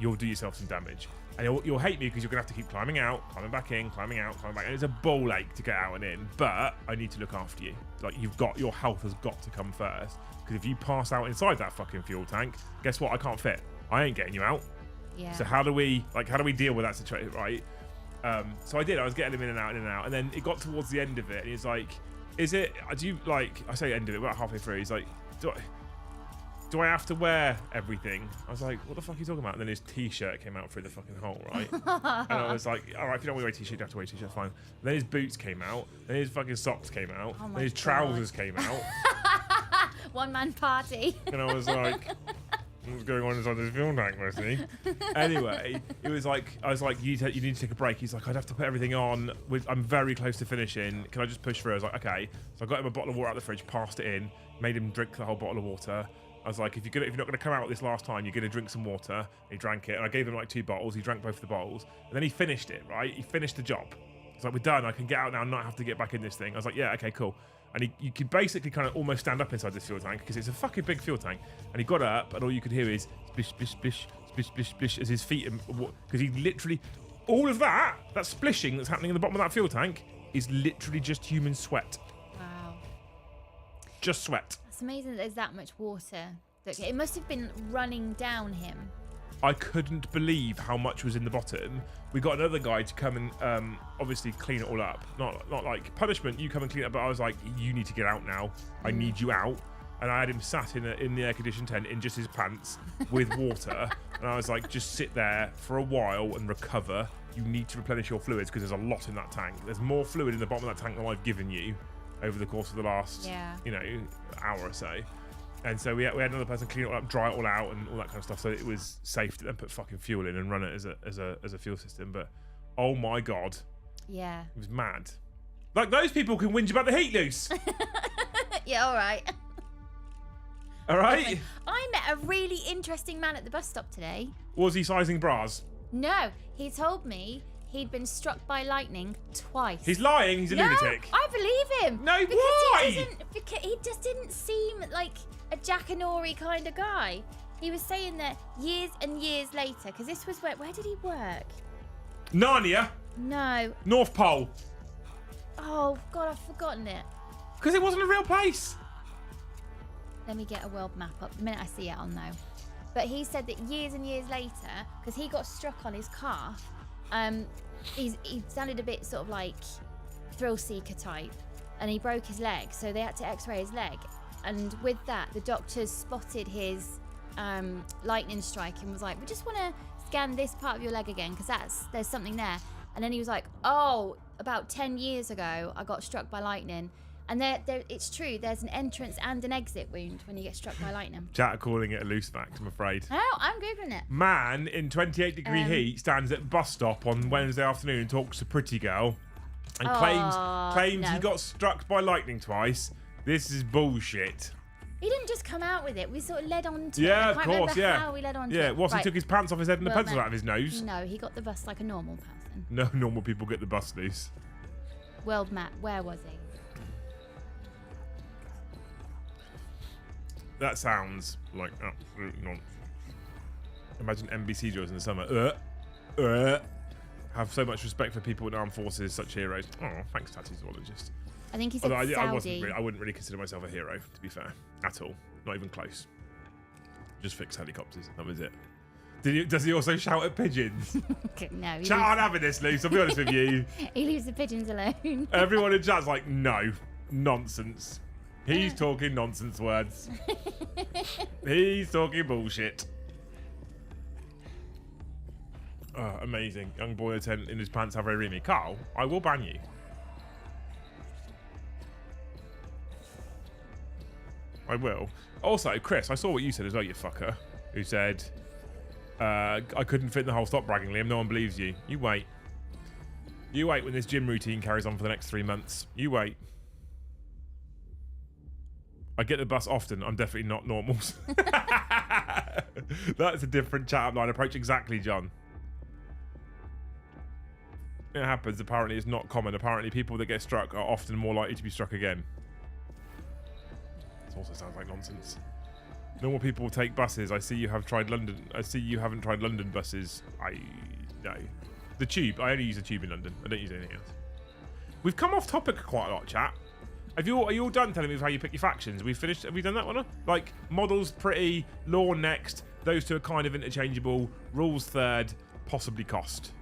you'll do yourself some damage. And you'll hate me because you're going to have to keep climbing out, climbing back in, climbing out, climbing back. And it's a ball ache to get out and in. But I need to look after you. Like, your health has got to come first. Because if you pass out inside that fucking fuel tank, guess what? I can't fit. I ain't getting you out. Yeah. So how do we deal with that situation, right? So I did. I was getting him in and out. And then it got towards the end of it. And he's like, I say end of it, about halfway through. He's like, do I have to wear everything? I was like, what the fuck are you talking about? And then his t-shirt came out through the fucking hole, right? And I was like, all right, if you don't want to wear a t-shirt, you don't have to wear a t-shirt, fine. Then his boots came out. Then his fucking socks came out. Oh then his trousers came out. One-man party. And I was like, what's going on inside this fuel tank, Wesley? Anyway, I was like, you need to take a break. He's like, I'd have to put everything on. I'm very close to finishing. Can I just push through? I was like, okay. So I got him a bottle of water out of the fridge, passed it in, made him drink the whole bottle of water. I was like, if you're not going to come out this last time, you're going to drink some water. And he drank it, and I gave him like 2 bottles. He drank both of the bottles, and then he finished it, right? He finished the job. It's like, we're done. I can get out now and not have to get back in this thing. I was like, yeah, okay, cool. And you could basically kind of almost stand up inside this fuel tank because it's a fucking big fuel tank. And he got up, and all you could hear is splish, splish, splish, splish, splish, splish as his feet, because he literally, all of that splishing that's happening in the bottom of that fuel tank is literally just human sweat. Wow. Just sweat. It's amazing that there's that much water. It must have been running down him. I couldn't believe how much was in the bottom. We got another guy to come and obviously clean it all up. Not like punishment, you come and clean it up, but I was like, you need to get out now. I need you out. And I had him sat in the air-conditioned tent in just his pants with water. And I was like, just sit there for a while and recover. You need to replenish your fluids because there's a lot in that tank. There's more fluid in the bottom of that tank than I've given you over the course of the last, hour or so. And so we had another person clean it all up, dry it all out, and all that kind of stuff. So it was safe to then put fucking fuel in and run it as a fuel system. But oh my god, yeah, it was mad. Like, those people can whinge about the heat loose. Yeah, all right. All right. I met a really interesting man at the bus stop today. Was he sizing bras? No, he told me he'd been struck by lightning twice. He's lying. He's a lunatic. I believe him. No, because why? He just didn't seem like a Jackanory kind of guy. He was saying that years and years later, because this was where did he work? Narnia. No. North Pole. Oh, God, I've forgotten it. Because it wasn't a real place. Let me get a world map up. The minute I see it, I'll know. But he said that years and years later, because he got struck on his calf, he sounded a bit sort of like thrill seeker type, and he broke his leg, so they had to x-ray his leg. And with that, the doctors spotted his lightning strike and was like, we just want to scan this part of your leg again because there's something there. And then he was like, oh, about 10 years ago, I got struck by lightning. And there, it's true, there's an entrance and an exit wound when you get struck by lightning. Chat are calling it a loose fact, I'm afraid. Oh, I'm Googling it. Man in 28-degree heat stands at bus stop on Wednesday afternoon and talks to pretty girl and claims he got struck by lightning twice. This is bullshit. He didn't just come out with it. We sort of led on to it. Yeah, I of can't course, remember yeah. how we led on to yeah, it. whilst Right. he took his pants off his head and the Well, pencil no. out of his nose. No, he got the bus like a normal person. No normal people get the bus loose. World map, where was he? That sounds like absolute nonsense. Imagine NBC drills in the summer. Have so much respect for people in armed forces, such heroes. Oh, thanks, tattoo zoologist. I think he said Although Saudi. I wouldn't really consider myself a hero, to be fair, at all. Not even close. Just fix helicopters. That was it. Does he also shout at pigeons? No. Chat aren't having this, Luce. I'll be honest with you. He leaves the pigeons alone. Everyone in chat's like, no, nonsense. He's talking nonsense words. He's talking bullshit. Oh, amazing. Young boy in his pants have a Remy. Carl, I will ban you. I will. Also, Chris, I saw what you said as well, you fucker. Who said, I couldn't fit in the whole stop bragging, Liam. No one believes you. You wait. You wait when this gym routine carries on for the next 3 months. You wait. I get the bus often. I'm definitely not normals. That's a different chat line approach. Exactly, John. It happens. Apparently, it's not common. Apparently, people that get struck are often more likely to be struck again. This also sounds like nonsense. Normal people take buses. I see you have tried London. I see you haven't tried London buses. No. The tube. I only use the tube in London. I don't use anything else. We've come off topic quite a lot, chat. Are you all done telling me how you pick your factions? We finished? Have we done that one? Like, models pretty, law next. Those two are kind of interchangeable. Rules third, possibly cost.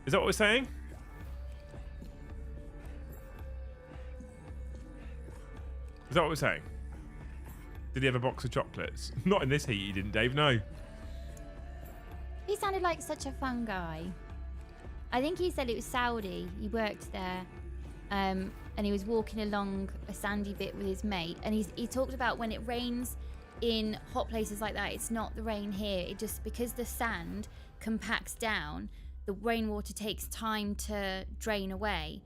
Is that what we're saying? Is that what we're saying? Did he have a box of chocolates? Not in this heat, he didn't, Dave. No. He sounded like such a fun guy. I think he said it was Saudi. He worked there. And he was walking along a sandy bit with his mate, and he talked about when it rains in hot places like that, it's not the rain here. It just, because the sand compacts down, the rainwater takes time to drain away,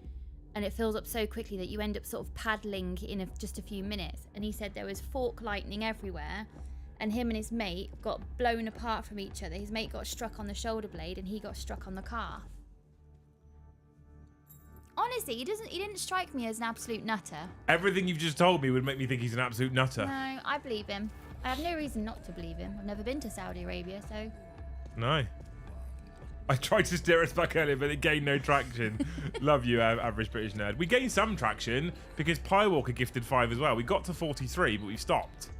and it fills up so quickly that you end up sort of paddling in just a few minutes. And he said there was fork lightning everywhere, and him and his mate got blown apart from each other. His mate got struck on the shoulder blade, and he got struck on the calf. Honestly, he didn't strike me as an absolute nutter. Everything you've just told me would make me think he's an absolute nutter. No, I believe him. I have no reason not to believe him. I've never been to Saudi Arabia, so... No. I tried to steer us back earlier, but it gained no traction. Love you, average British nerd. We gained some traction because Piewalker gifted 5 as well. We got to 43, but we stopped.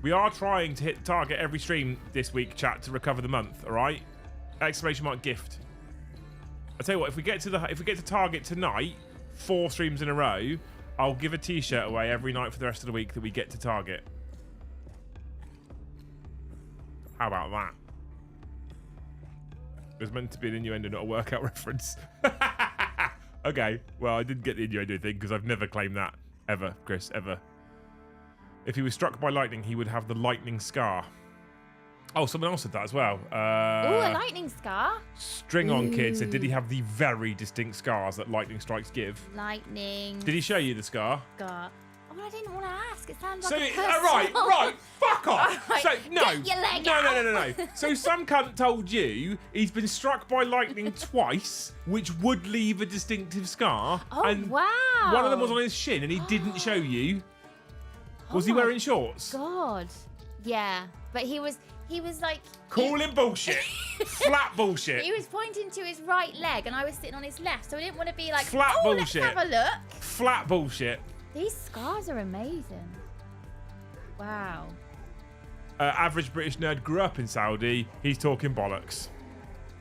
We are trying to hit target every stream this week, chat, to recover the month, all right? Exclamation mark gift. I tell you what, if we get to target tonight, 4 streams in a row, I'll give a t-shirt away every night for the rest of the week that we get to target. How about that? It was meant to be an innuendo, not a workout reference. Okay, well, I didn't get the innuendo thing because I've never claimed that. Ever, Chris, ever. If he was struck by lightning, he would have the lightning scar. Oh, someone else said that as well. Ooh, a lightning scar? String on Kid said, did he have the very distinct scars that lightning strikes give? Lightning. Did he show you the scar? Scar. Oh, I didn't want to ask. It sounds So, like a personal... right, fuck off. Right, So, no. get your leg out. No. So some cunt told you he's been struck by lightning twice, which would leave a distinctive scar. Oh, and wow. one of them was on his shin and he didn't show you. Was he wearing shorts? God. Yeah, but he was like Calling bullshit. Flat bullshit. He was pointing to his right leg, and I was sitting on his left, so I didn't want to be like, Flat bullshit. Let's have a look. Flat bullshit. These scars are amazing. Wow. Average British nerd grew up in Saudi. He's talking bollocks.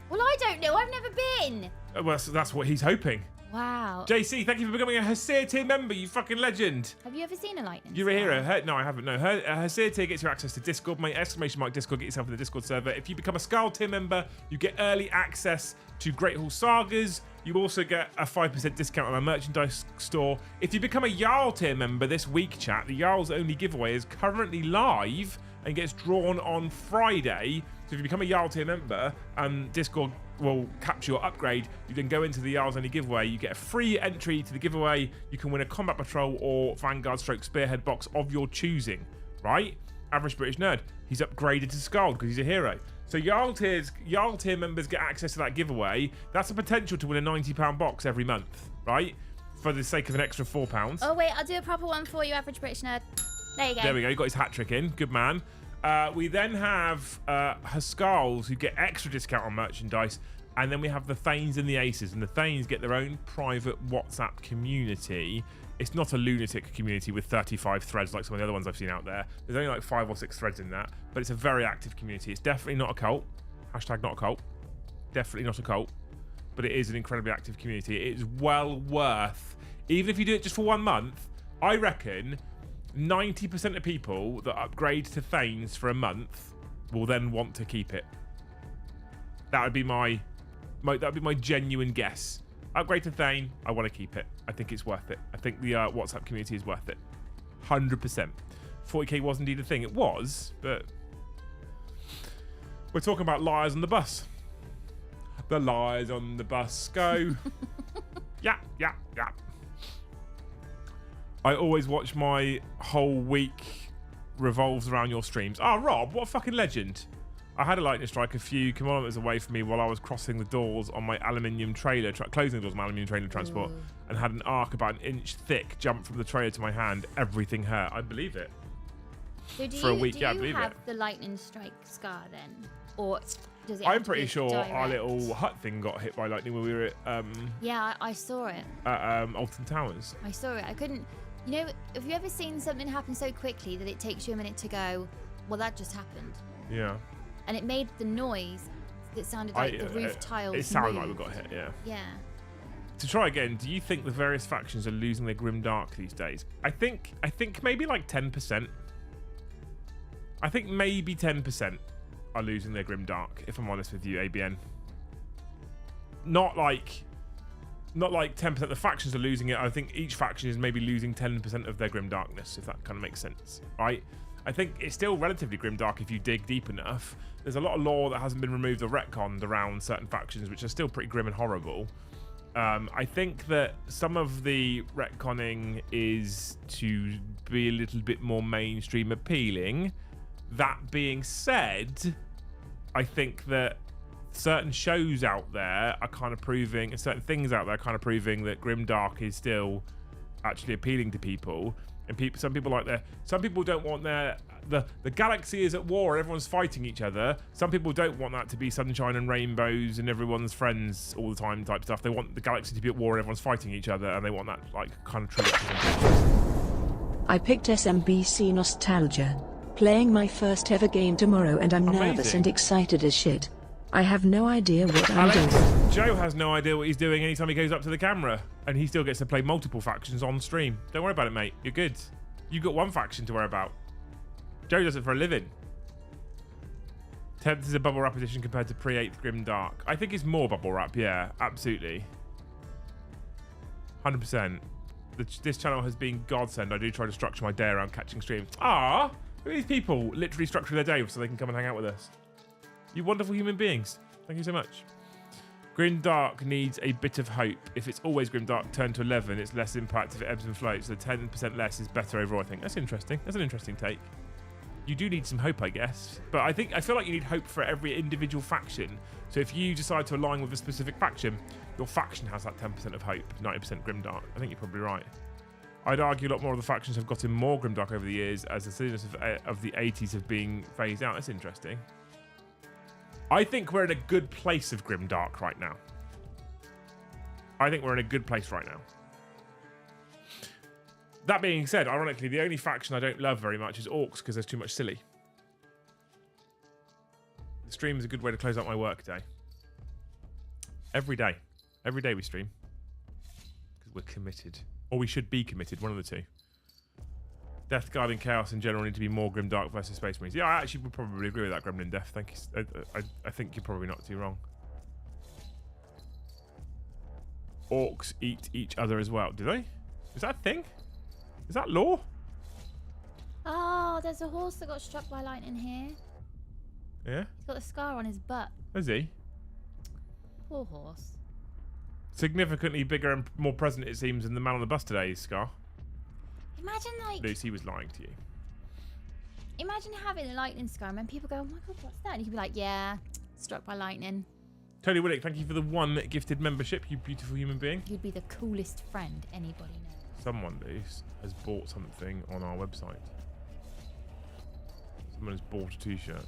Well, I don't know. I've never been. Well, that's what he's hoping. Wow. JC, thank you for becoming a Hasir tier member, you fucking legend. Have you ever seen a lightning You're a scar? hero. No, I haven't. No, Hasir tier gets you access to Discord, mate. Exclamation mark Discord, get yourself in the Discord server. If you become a Skull tier member, you get early access to Great Hall Sagas. You also get a 5% discount on our merchandise store. If you become a Jarl tier member this week, chat, the Jarl's only giveaway is currently live and gets drawn on Friday. So if you become a Jarl tier member and Discord will capture your upgrade, you then go into the Jarl's only giveaway. You get a free entry to the giveaway. You can win a combat patrol or Vanguard stroke spearhead box of your choosing, right? Average British nerd. He's upgraded to Skald because he's a hero. So Jarl tier members get access to that giveaway. That's a potential to win a £90 box every month, right? For the sake of an extra £4. Oh, wait, I'll do a proper one for you, Average British nerd. There you go. There we go. He got his hat trick in. Good man. We then have Haskals who get extra discount on merchandise. And then we have the Thanes and the Aces. And the Thanes get their own private WhatsApp community. It's not a lunatic community with 35 threads like some of the other ones I've seen out there. There's only like 5 or 6 threads in that. But it's a very active community. It's definitely not a cult. Hashtag not a cult. Definitely not a cult. But it is an incredibly active community. It is well worth, even if you do it just for 1 month, I reckon 90% of people that upgrade to Thanes for a month will then want to keep it. That would be my genuine guess. Upgrade to Thane, I want to keep it. I think it's worth it. I think the WhatsApp community is worth it. 100%. 40k was indeed a thing. It was, but we're talking about liars on the bus. The liars on the bus go. Yeah. I always watch my whole week revolves around your streams. Oh, Rob, what a fucking legend. I had a lightning strike a few kilometers away from me while I was crossing the doors on my aluminium trailer, closing the doors on my aluminium trailer transport, and had an arc about an inch thick jump from the trailer to my hand. Everything hurt. I believe it. So do For a you, week, do yeah, I you believe have it. the lightning strike scar then? Or does it I'm have to pretty be sure direct? our little hut thing got hit by lightning when we were at Yeah, I saw it. Alton Towers. I saw it. I couldn't... You know, have you ever seen something happen so quickly that it takes you a minute to go, well, that just happened? Yeah. And it made the noise that sounded like the roof tiles It sounded like moved. we got hit, yeah. Yeah. To try again, do you think the various factions are losing their grim dark these days? I think maybe like 10%. I think maybe 10% are losing their grim dark, if I'm honest with you, ABN. Not like 10% of the factions are losing it. I think each faction is maybe losing 10% of their grim darkness, if that kind of makes sense, right? I think it's still relatively grimdark if you dig deep enough. There's a lot of lore that hasn't been removed or retconned around certain factions, which are still pretty grim and horrible. I think that some of the retconning is to be a little bit more mainstream appealing. That being said, I think that certain shows out there are kind of proving, and certain things out there are kind of proving that grimdark is still actually appealing to people. And some people don't want the galaxy is at war, everyone's fighting each other. Some people don't want that to be sunshine and rainbows and everyone's friends all the time type stuff. They want the galaxy to be at war, everyone's fighting each other, and they want that like kind of true representation. I picked SMBC Nostalgia, playing my first ever game tomorrow, and I'm nervous Amazing. and excited as shit. I have no idea what I'm Alex, doing. Joe has no idea what he's doing anytime he goes up to the camera, and he still gets to play multiple factions on stream. Don't worry about it, mate. You're good. You got one faction to worry about. Joe does it for a living. 10th is a bubble wrap edition compared to pre-8th Grim Dark. I think it's more bubble wrap, yeah, absolutely. 100%. This channel has been godsend. I do try to structure my day around catching streams. Ah, look at these people literally structure their day so they can come and hang out with us. You wonderful human beings. Thank you so much. Grimdark needs a bit of hope. If it's always Grimdark turned to 11, it's less impact if it ebbs and floats. So 10% less is better overall, I think. That's interesting. That's an interesting take. You do need some hope, I guess. But I feel like you need hope for every individual faction. So if you decide to align with a specific faction, your faction has that 10% of hope, 90% Grimdark. I think you're probably right. I'd argue a lot more of the factions have gotten more grimdark over the years as the silliness of the 80s have been phased out. That's interesting. I think we're in a good place of grimdark right now. I think we're in a good place right now. That being said, ironically, the only faction I don't love very much is Orcs because there's too much silly. The stream is a good way to close out my work day. Every day. Every day we stream. Because we're committed. Or we should be committed, one of the two. Death Guard and Chaos in general need to be more grimdark versus Space Marines. Yeah, I actually would probably agree with that, Gremlin Death. Thank you. I think you're probably not too wrong. Orcs eat each other as well. Do they? Is that a thing? Is that law? Oh, there's a horse that got struck by lightning here. Yeah? He's got a scar on his butt. Is he? Poor horse. Significantly bigger and more present, it seems, than the man on the bus today, Scar. Imagine, like... Lucy was lying to you. Imagine having a lightning scar and then people go, oh my god, what's that? And you can be like, yeah, struck by lightning. Tony Willick, thank you for the 1 gifted membership, you beautiful human being. You'd be the coolest friend anybody knows. Someone, Luce, has bought something on our website. Someone has bought a t-shirt,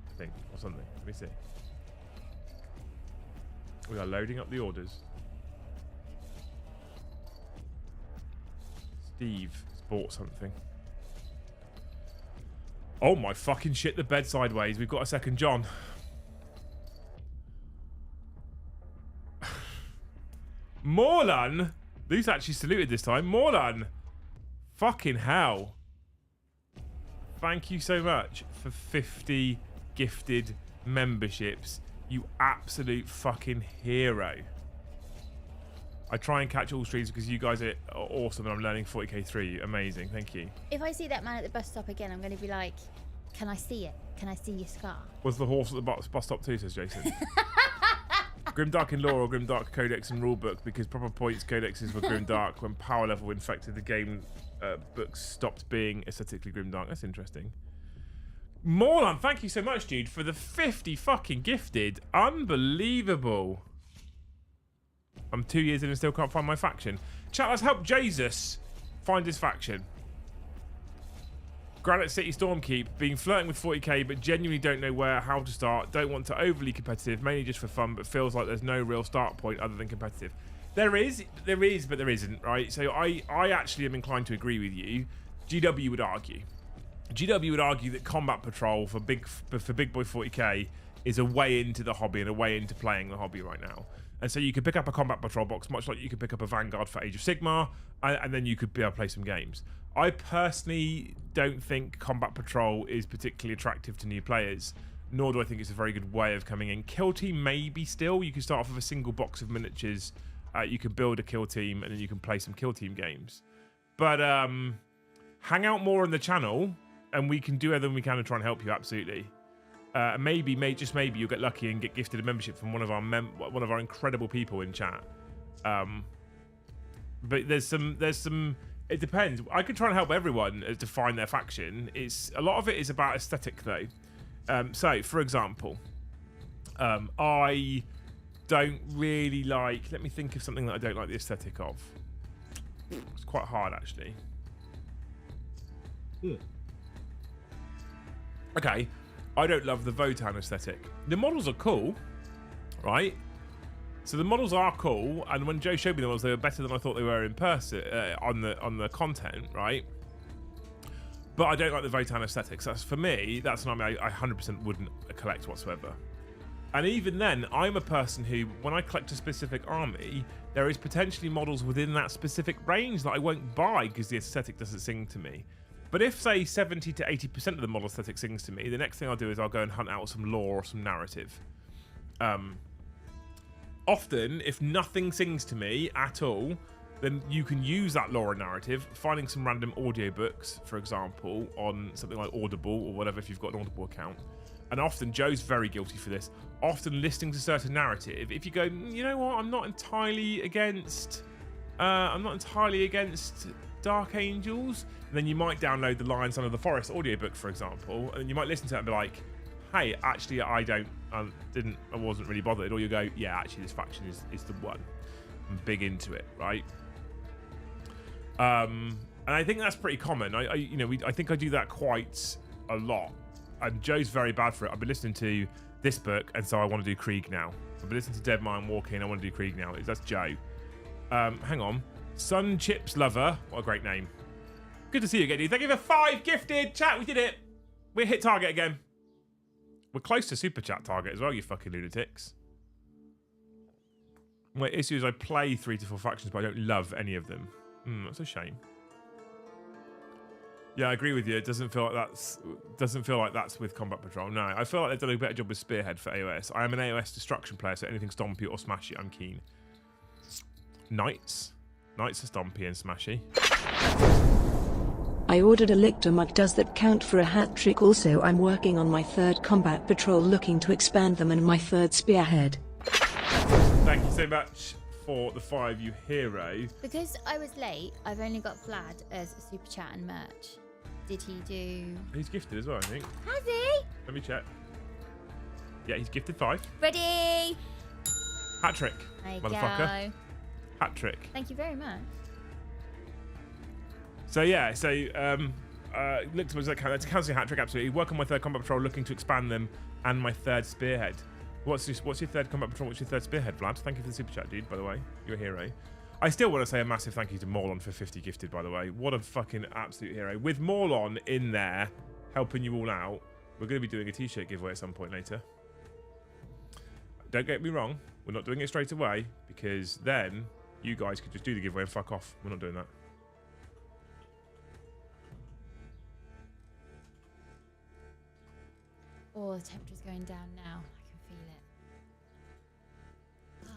I think, or something. Let me see. We are loading up the orders. Steve has bought something. Oh my fucking shit, the bed sideways. We've got a second John. Morlan! Luce actually saluted this time. Morlan! Fucking hell. Thank you so much for 50 gifted memberships. You absolute fucking hero. I try and catch all streams because you guys are awesome and I'm learning 40k through you. Amazing. Thank you. If I see that man at the bus stop again, I'm going to be like, can I see it? Can I see your scar? Was the horse at the bus stop too, says Jason. Grimdark in lore or Grimdark codex and rulebook, because proper points codexes were grimdark when power level infected the game books stopped being aesthetically grimdark. That's interesting. Morlan, thank you so much, dude, for the 50 fucking gifted. Unbelievable. I'm 2 years in and still can't find my faction. Chat, let's help Jesus find his faction. Granite City Stormkeep, been flirting with 40k, but genuinely don't know how to start. Don't want to overly competitive, mainly just for fun, but feels like there's no real start point other than competitive. There is, but there isn't, right? So I actually am inclined to agree with you. GW would argue. GW would argue that Combat Patrol for Big Boy 40k is a way into the hobby and a way into playing the hobby right now. And so you could pick up a Combat Patrol box, much like you could pick up a Vanguard for Age of Sigmar, and then you could be able to play some games. I personally don't think Combat Patrol is particularly attractive to new players, nor do I think it's a very good way of coming in. Kill Team maybe still. You can start off with a single box of miniatures. You can build a Kill Team, and then you can play some Kill Team games. But hang out more on the channel, and we can do everything we can to try and help you, absolutely. Maybe you'll get lucky and get gifted a membership from one of our incredible people in chat. But there's some. It depends. I could try and help everyone to find their faction. A lot of it is about aesthetic, though. So, for example, I don't really like. Let me think of something that I don't like the aesthetic of. It's quite hard, actually. Okay. I don't love the Votan aesthetic. The models are cool, right? So the models are cool, and when Joe showed me the models, they were better than I thought they were in person on the content, right? But I don't like the Votan aesthetics. That's for me. That's an army I 100% wouldn't collect whatsoever. And even then, I'm a person who, when I collect a specific army, there is potentially models within that specific range that I won't buy because the aesthetic doesn't sing to me. But if, say, 70 to 80% of the model aesthetic sings to me, the next thing I'll do is I'll go and hunt out some lore or some narrative. Often, if nothing sings to me at all, then you can use that lore and narrative, finding some random audiobooks, for example, on something like Audible or whatever if you've got an Audible account. And often, Joe's very guilty for this, often listening to certain narrative, if you go, you know what, I'm not entirely against Dark Angels, and then you might download the Lion Son of the Forest audiobook, for example, and you might listen to it and be like, hey, actually, I wasn't really bothered. Or you go, yeah, actually, this faction is the one. I'm big into it, right? And I think that's pretty common. I think I do that quite a lot. And Joe's very bad for it. I've been listening to this book, and so I want to do Krieg now. I've been listening to Dead Man Walking. I want to do Krieg now. That's Joe. Hang on. Sun Chips Lover. What a great name. Good to see you again, dude. Thank you for 5 gifted. Chat, we did it. We hit target again. We're close to super chat target as well, you fucking lunatics. My issue is I play 3 to 4 factions, but I don't love any of them. That's a shame. Yeah, I agree with you. It doesn't feel like that's with Combat Patrol. No, I feel like they've done a better job with Spearhead for AOS. I am an AOS destruction player, so anything stompy or smashy, I'm keen. Knights are stompy and smashy. I ordered a lictor mug. Does that count for a hat trick? Also, I'm working on my 3rd Combat Patrol, looking to expand them, and my 3rd Spearhead. Thank you so much for the 5, you hero. Because I was late, I've only got Vlad as a super chat and merch. Did he do... He's gifted as well, I think. Has he? Let me check. Yeah, he's gifted 5. Ready? Hat trick, There you motherfucker. go. Hat trick. Thank you very much. So yeah, look to that counts hat trick, absolutely. Work on my 3rd Combat Patrol, looking to expand them, and my 3rd Spearhead. What's your 3rd Combat Patrol? What's your 3rd Spearhead, Vlad? Thank you for the super chat, dude, by the way. You're a hero. I still want to say a massive thank you to Morlon for 50 gifted, by the way. What a fucking absolute hero. With Morlon in there, helping you all out, we're going to be doing a t-shirt giveaway at some point later. Don't get me wrong, we're not doing it straight away, because then you guys could just do the giveaway and fuck off. We're not doing that. Oh, the temperature's going down now. I can feel it.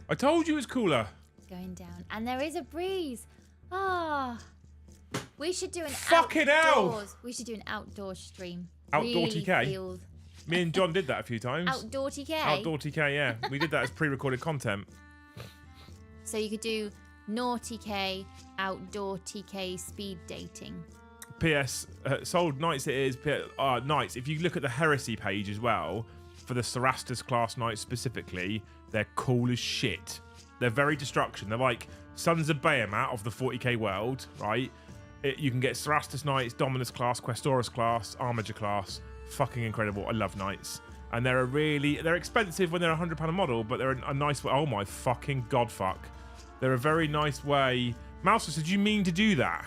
I told you it's cooler. It's going down. And there is a breeze. We should do an Fucking outdoors. hell. We should do an outdoor stream. Outdoor Really TK? feels- Me and John did that a few times. Outdoor TK? Outdoor TK, yeah. We did that as pre-recorded content. So you could do naughty K, outdoor TK speed dating. PS, sold Knights it is. Knights, if you look at the Heresy page as well, for the Cerastus class Knights specifically, they're cool as shit. They're very destruction. They're like Sons of Bahamut of the 40k world, right? You can get Cerastus Knights, Dominus class, Questoris class, Armiger class. Fucking incredible. I love Knights. And they're expensive when they're £100 a model, but they're a nice way. Oh my fucking god fuck. They're a very nice way. Mouser, did you mean to do that?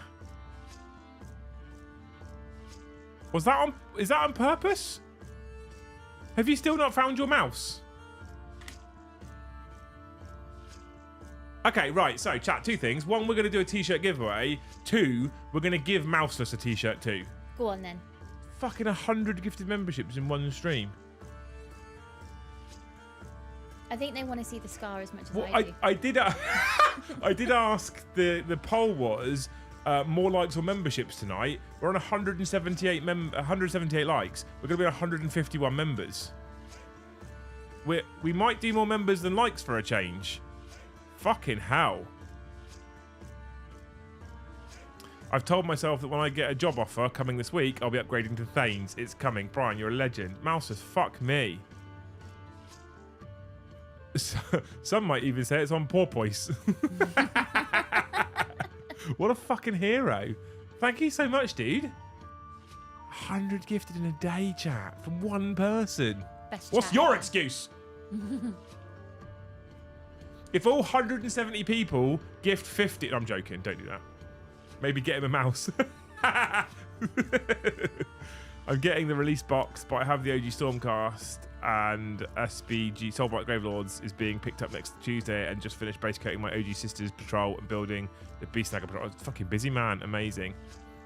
Is that on purpose? Have you still not found your mouse? Okay, right. So, chat, 2 things. 1, we're going to do a t-shirt giveaway. 2, we're going to give Mouseless a t-shirt too. Go on then. Fucking 100 gifted memberships in one stream. I think they want to see the scar as much as Well, I do. I did. I did ask. The poll was more likes or memberships tonight. We're on 178 likes. We're going to be 151 members. We might do more members than likes for a change. Fucking hell. I've told myself that when I get a job offer coming this week, I'll be upgrading to Thanes. It's coming. Brian, you're a legend. Mousers, fuck me. Some might even say it's on porpoise. What a fucking hero. Thank you so much, dude. 100 gifted in a day, chat, from one person. Best What's chat your ever. excuse? If all 170 people gift 50... I'm joking, don't do that. Maybe get him a mouse. I'm getting the release box, but I have the OG Stormcast and SBG Soulblight Gravelords is being picked up next Tuesday, and just finished base coating my OG Sisters Patrol and building the Beast Snagger Patrol. It's fucking busy, man. Amazing.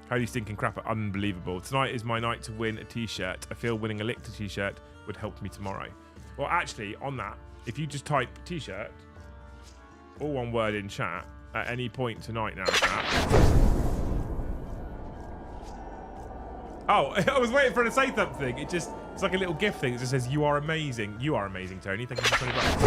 Holy stinking crap, unbelievable. Tonight is my night to win a t-shirt. I feel winning a Lictor t-shirt would help me tomorrow. Well, actually, on that, if you just type t-shirt, all one word in chat, at any point tonight now, chat. Oh, I was waiting for her to say something. It's like a little gift thing. It just says, "You are amazing. You are amazing, Tony. Thank you for 20 bucks.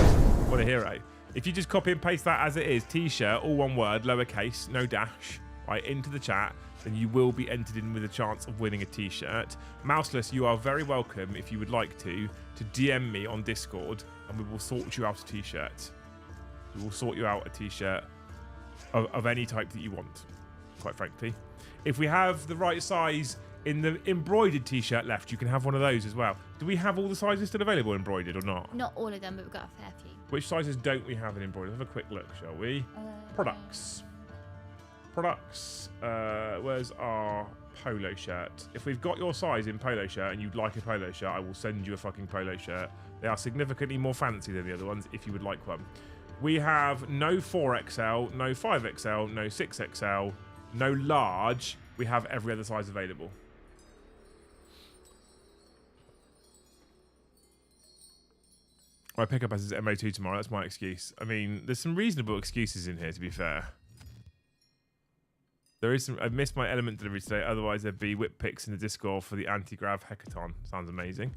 What a hero." If you just copy and paste that as it is, t-shirt, all one word, lowercase, no dash, right, into the chat, then you will be entered in with a chance of winning a t-shirt. Mouseless, you are very welcome, if you would like to DM me on Discord, and we will sort you out a t-shirt. We will sort you out a t-shirt of any type that you want, quite frankly. If we have the right size in the embroidered t-shirt left, you can have one of those as well. Do we have all the sizes still available embroidered or not? Not all of them, but we've got a fair few. Which sizes don't we have in embroidered? Have a quick look, shall we? Products. Where's our polo shirt? If we've got your size in polo shirt and you'd like a polo shirt, I will send you a fucking polo shirt. They are significantly more fancy than the other ones if you would like one. We have no 4XL, no 5XL, no 6XL, no large. We have every other size available. I pick up as MO2 tomorrow. That's my excuse. I mean, there's some reasonable excuses in here, to be fair. There is some. I missed my element delivery today. Otherwise, there'd be whip picks in the Discord for the anti-grav hackathon. Sounds amazing.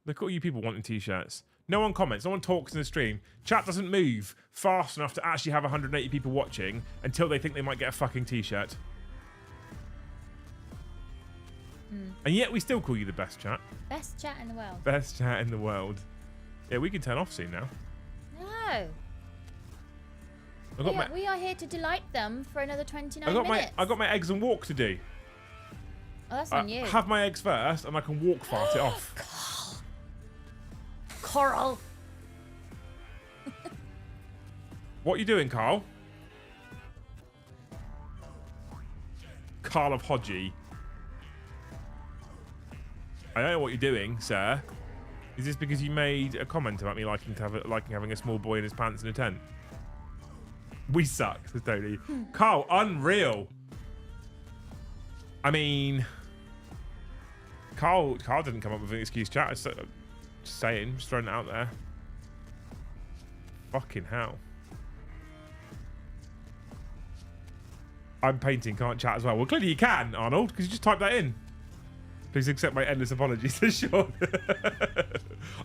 Look at all you people wanting t-shirts. No one comments. No one talks in the stream. Chat doesn't move fast enough to actually have 180 people watching until they think they might get a fucking t-shirt. And yet we still call you the best chat. Best chat in the world. Best chat in the world. Yeah, we can turn off soon now. No. We are here to delight them for another 29 minutes. I got my eggs and walk to do. Oh, that's on you. Have my eggs first, and I can walk fart it off. Coral. What are you doing, Carl? Carl of Hodgie. I don't know what you're doing, sir. Is this because you made a comment about me liking having a small boy in his pants in a tent? We suck, says Tony. Carl, unreal. I mean, Carl didn't come up with an excuse, chat. Just saying, just throwing it out there. Fucking hell. I'm painting, can't chat as well. Well, clearly you can, Arnold, because you just typed that in. Please accept my endless apologies, says Sean.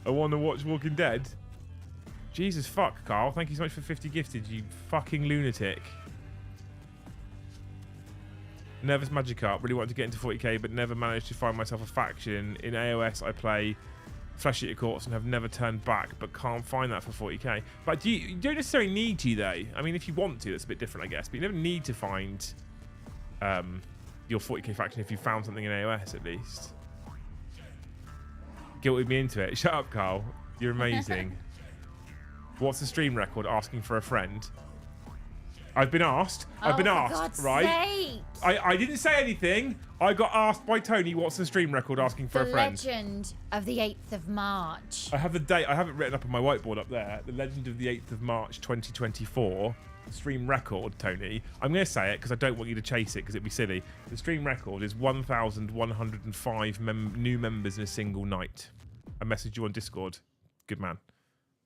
I want to watch Walking Dead. Jesus fuck, Carl. Thank you so much for 50 gifted, you fucking lunatic. Nervous Magikarp. Really wanted to get into 40k, but never managed to find myself a faction. In AOS, I play Flesh Eater Courts and have never turned back, but can't find that for 40k. But you don't necessarily need to, though. I mean, if you want to, that's a bit different, I guess. But you never need to find your 40k faction if you found something in AOS, at least. Guilted me into it. Shut up, Carl. You're amazing. What's the stream record? Asking for a friend. I've been asked. I've been asked, God's right? sake. I didn't say anything. I got asked by Tony what's the stream record asking for a friend. The Legend of the 8th of March. I have the date. I have it written up on my whiteboard up there. The Legend of the 8th of March 2024. Stream record, Tony. I'm going to say it because I don't want you to chase it because it'd be silly. The stream record is 1,105 new members in a single night. I messaged you on Discord. Good man.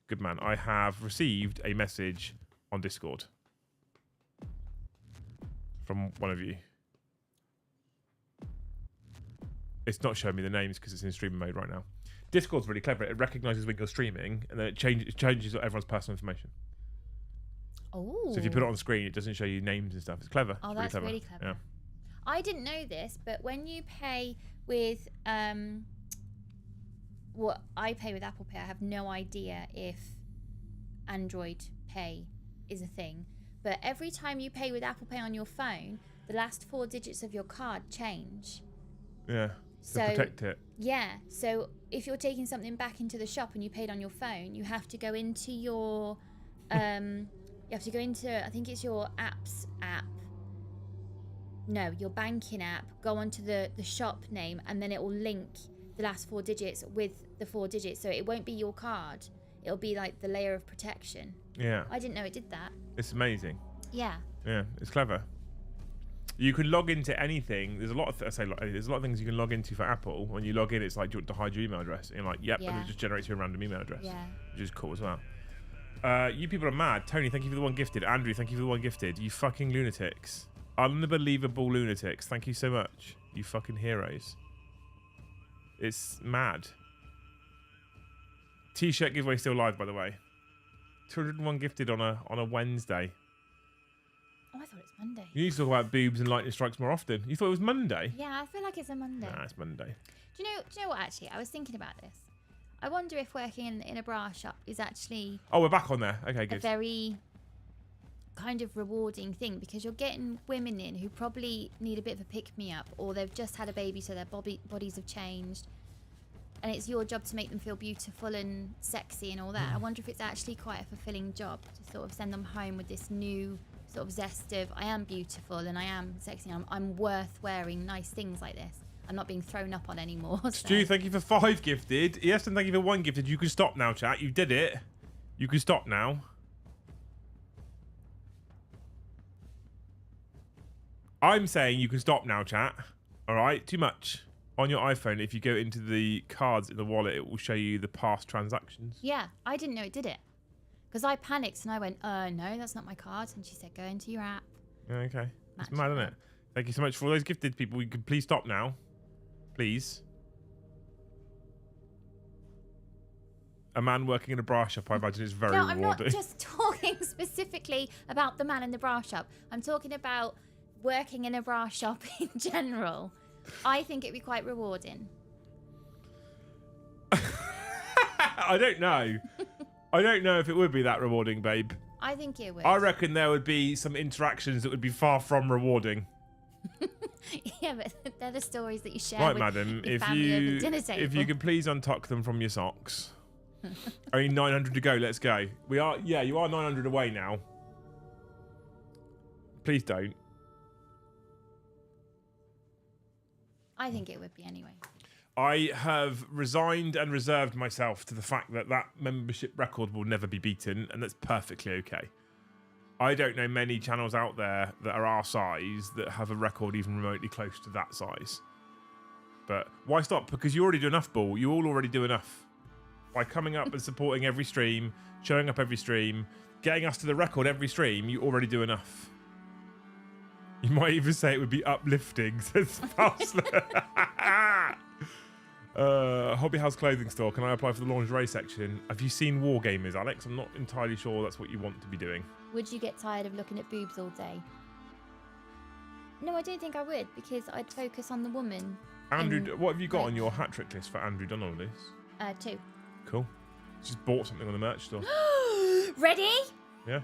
Good man. I have received a message on Discord from one of you. It's not showing me the names because it's in streaming mode right now. Discord's really clever. It recognizes when you're streaming and then it changes everyone's personal information. Oh. So if you put it on screen, it doesn't show you names and stuff. It's clever. Oh, it's that's really really clever. clever. Yeah. I didn't know this, but when you pay with what I pay with Apple Pay, I have no idea if Android Pay is a thing. But every time you pay with Apple Pay on your phone, the last 4 digits of your card change. Yeah. So to protect it. Yeah. So if you're taking something back into the shop and you paid on your phone, you have to go into your you have to go into, I think it's your apps app. No, your banking app. Go onto the shop name and then it will link the last 4 digits with the 4 digits. So it won't be your card. It'll be like the layer of protection. Yeah. I didn't know it did that. It's amazing. Yeah. Yeah, it's clever. You can log into anything. There's a lot of there's a lot of things you can log into for Apple. When you log in, it's like, do you want to hide your email address? And you're like, yep, and it just generates you a random email address. Yeah. Which is cool as well. You people are mad. Tony, thank you for the one gifted. Andrew, thank you for the one gifted. You fucking lunatics. Unbelievable lunatics. Thank you so much. You fucking heroes. It's mad. T-shirt giveaway still live, by the way. 201 gifted on a Wednesday. Oh, I thought it was Monday. You need to talk about boobs and lightning strikes more often. You thought it was Monday? Yeah, I feel like it's a Monday. Nah, it's Monday. Do you know what, actually? I was thinking about this. I wonder if working in a bra shop is actually... Oh, we're back on there. Okay, good. A very kind of rewarding thing, because you're getting women in who probably need a bit of a pick-me-up, or they've just had a baby so their bodies have changed, and it's your job to make them feel beautiful and sexy and all that. I wonder if it's actually quite a fulfilling job to sort of send them home with this new sort of zest of, I am beautiful and I am sexy and I'm worth wearing nice things like this. I'm not being thrown up on anymore. So. Stu, thank you for 5 gifted. Yes, and thank you for 1 gifted. You can stop now, chat. You did it. You can stop now. I'm saying you can stop now, chat. All right? Too much. On your iPhone, if you go into the cards in the wallet, it will show you the past transactions. Yeah, I didn't know it did it. Because I panicked and I went, no, that's not my card. And she said, go into your app. Yeah, okay. It's mad, isn't it? Thank you so much for all those gifted people. You can please stop now. Please. A man working in a bra shop, I imagine, is very rewarding. No, I'm not just talking specifically about the man in the bra shop. I'm talking about working in a bra shop in general. I think it'd be quite rewarding. I don't know. I don't know if it would be that rewarding, babe. I think it would. I reckon there would be some interactions that would be far from rewarding. Yeah, but they're the stories that you share Right, with madam, your if family over you dinner table. if you could please untuck them from your socks. Only 900 to go. Let's go. You are 900 away now. Please don't. I think it would be anyway. I have resigned and reserved myself to the fact that that membership record will never be beaten, and that's perfectly okay. I don't know many channels out there that are our size that have a record even remotely close to that size. But why stop? Because you already do enough, Ball. You all already do enough. By coming up and supporting every stream, showing up every stream, getting us to the record every stream, you already do enough. You might even say it would be uplifting, says Faustler. Hobby House clothing store. Can I apply for the lingerie section? Have you seen Wargamers, Alex? I'm not entirely sure that's what you want to be doing. Would you get tired of looking at boobs all day? No, I don't think I would, because I'd focus on the woman. Andrew, what have you got on your hat trick list for Andrew done all this? 2. Cool. Just bought something on the merch store. Ready? Yeah.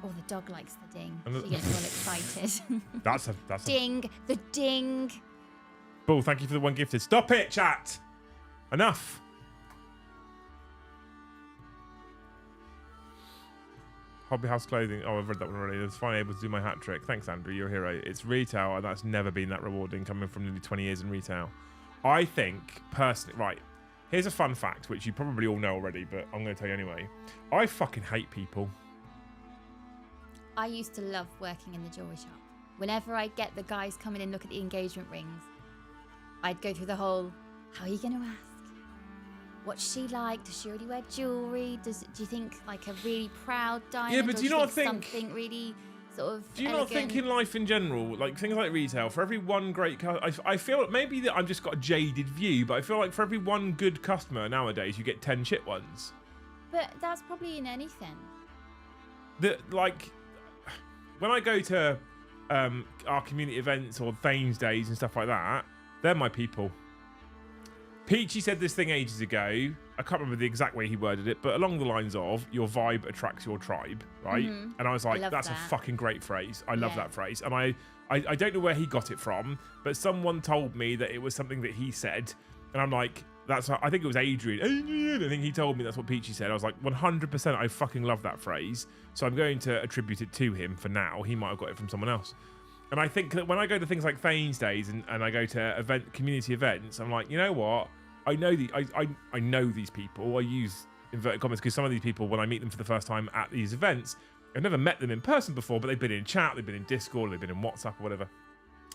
Oh, the dog likes the ding. She gets all excited. That's a ding. The ding. Bull, thank you for the 1 gifted. Stop it, chat. Enough. Hobby House clothing. Oh, I've read that one already. It's finally able to do my hat trick. Thanks, Andrew. You're a hero. It's retail, and that's never been that rewarding coming from nearly 20 years in retail. I think, personally, right, here's a fun fact, which you probably all know already, but I'm going to tell you anyway. I fucking hate people. I used to love working in the jewelry shop. Whenever I get the guys coming in, look at the engagement rings, I'd go through the whole, how are you going to ask? What's she like? Does she already wear jewelry? Do you think like a really proud diamond? Yeah, but do you not think something really sort of Do you elegant? not think in life in general, like things like retail, for every one great I feel like maybe that I've just got a jaded view, but I feel like for every one good customer nowadays, you get 10 shit ones. But that's probably in anything. Like, when I go to our community events or Thames Days and stuff like that, they're my people. Peachy said this thing ages ago. I can't remember the exact way he worded it, but along the lines of, your vibe attracts your tribe, right? Mm-hmm. And I was like, that's a fucking great phrase. I love that phrase. And I don't know where he got it from, but someone told me that it was something that he said. And I'm like, I think it was Adrian. I think he told me that's what Peachy said. I was like, 100% I fucking love that phrase. So I'm going to attribute it to him for now. He might have got it from someone else. And I think that when I go to things like Thames Days and I go to community events, I'm like, you know what? I know I know these people. I use inverted commas because some of these people, when I meet them for the first time at these events, I've never met them in person before, but they've been in chat, they've been in Discord, they've been in WhatsApp or whatever.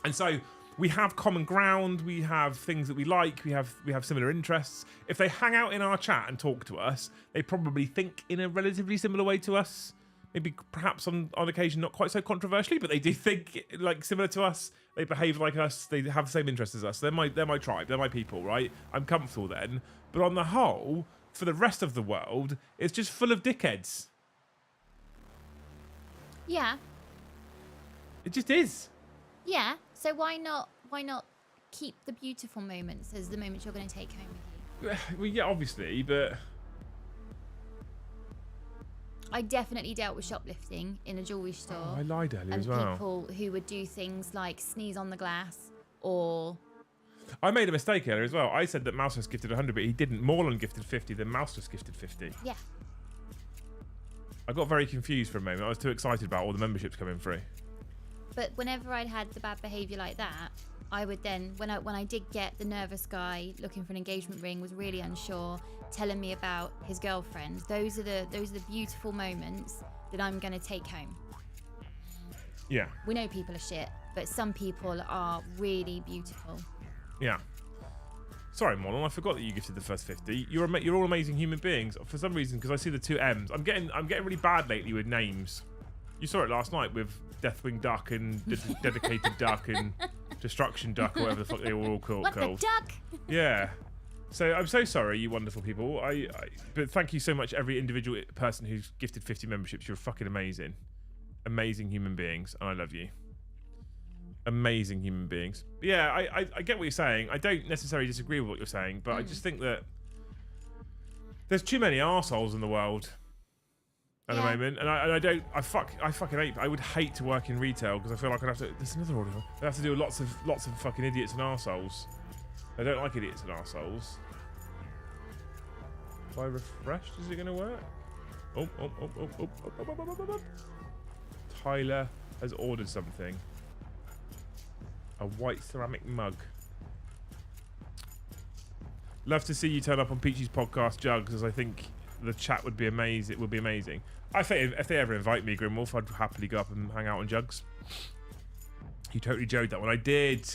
And so we have common ground, we have things that we like, we have similar interests. If they hang out in our chat and talk to us, they probably think in a relatively similar way to us. Maybe perhaps on occasion not quite so controversially, but they do think like similar to us. They behave like us. They have the same interests as us. They're my tribe. They're my people, right? I'm comfortable then. But on the whole, for the rest of the world, it's just full of dickheads. Yeah. It just is. Yeah. So why not keep the beautiful moments as the moments you're going to take home with you? Well, yeah, obviously, but I definitely dealt with shoplifting in a jewellery store. Oh, I lied earlier and as well. people who would do things like sneeze on the glass or... I made a mistake earlier as well. I said that Mouse was gifted 100, but he didn't. Morland gifted 50, then Mouse was gifted 50. Yeah. I got very confused for a moment. I was too excited about all the memberships coming through. But whenever I'd had the bad behaviour like that, I would then, when I did get the nervous guy looking for an engagement ring, was really unsure, telling me about his girlfriend. Those are the beautiful moments that I'm going to take home. Yeah. We know people are shit, but some people are really beautiful. Yeah. Sorry, Molon, I forgot that you gifted the first 50. You're all amazing human beings. For some reason, because I see the 2 M's, I'm getting really bad lately with names. You saw it last night with Deathwing Duck and Dedicated Duck and Destruction Duck, or whatever the fuck they were all called. What the duck? Yeah. So I'm so sorry, you wonderful people. But thank you so much, every individual person who's gifted 50 memberships. You're fucking amazing. Amazing human beings, and I love you. Amazing human beings. But yeah, I get what you're saying. I don't necessarily disagree with what you're saying, but I just think that there's too many arseholes in the world at the moment, and I fucking hate. I would hate to work in retail because I feel like I'd have to. There's another order. I have to do lots of fucking idiots and arseholes. I don't like idiots and arseholes. If I refresh, is it going to work? Oh. Tyler has ordered something. A white ceramic mug. Love to see you turn up on Peachy's podcast, Jugs, as I think the chat would be amazing. It would be amazing. I think if they ever invite me, Grimwolf, I'd happily go up and hang out on Jugs. You totally joked that one. I did.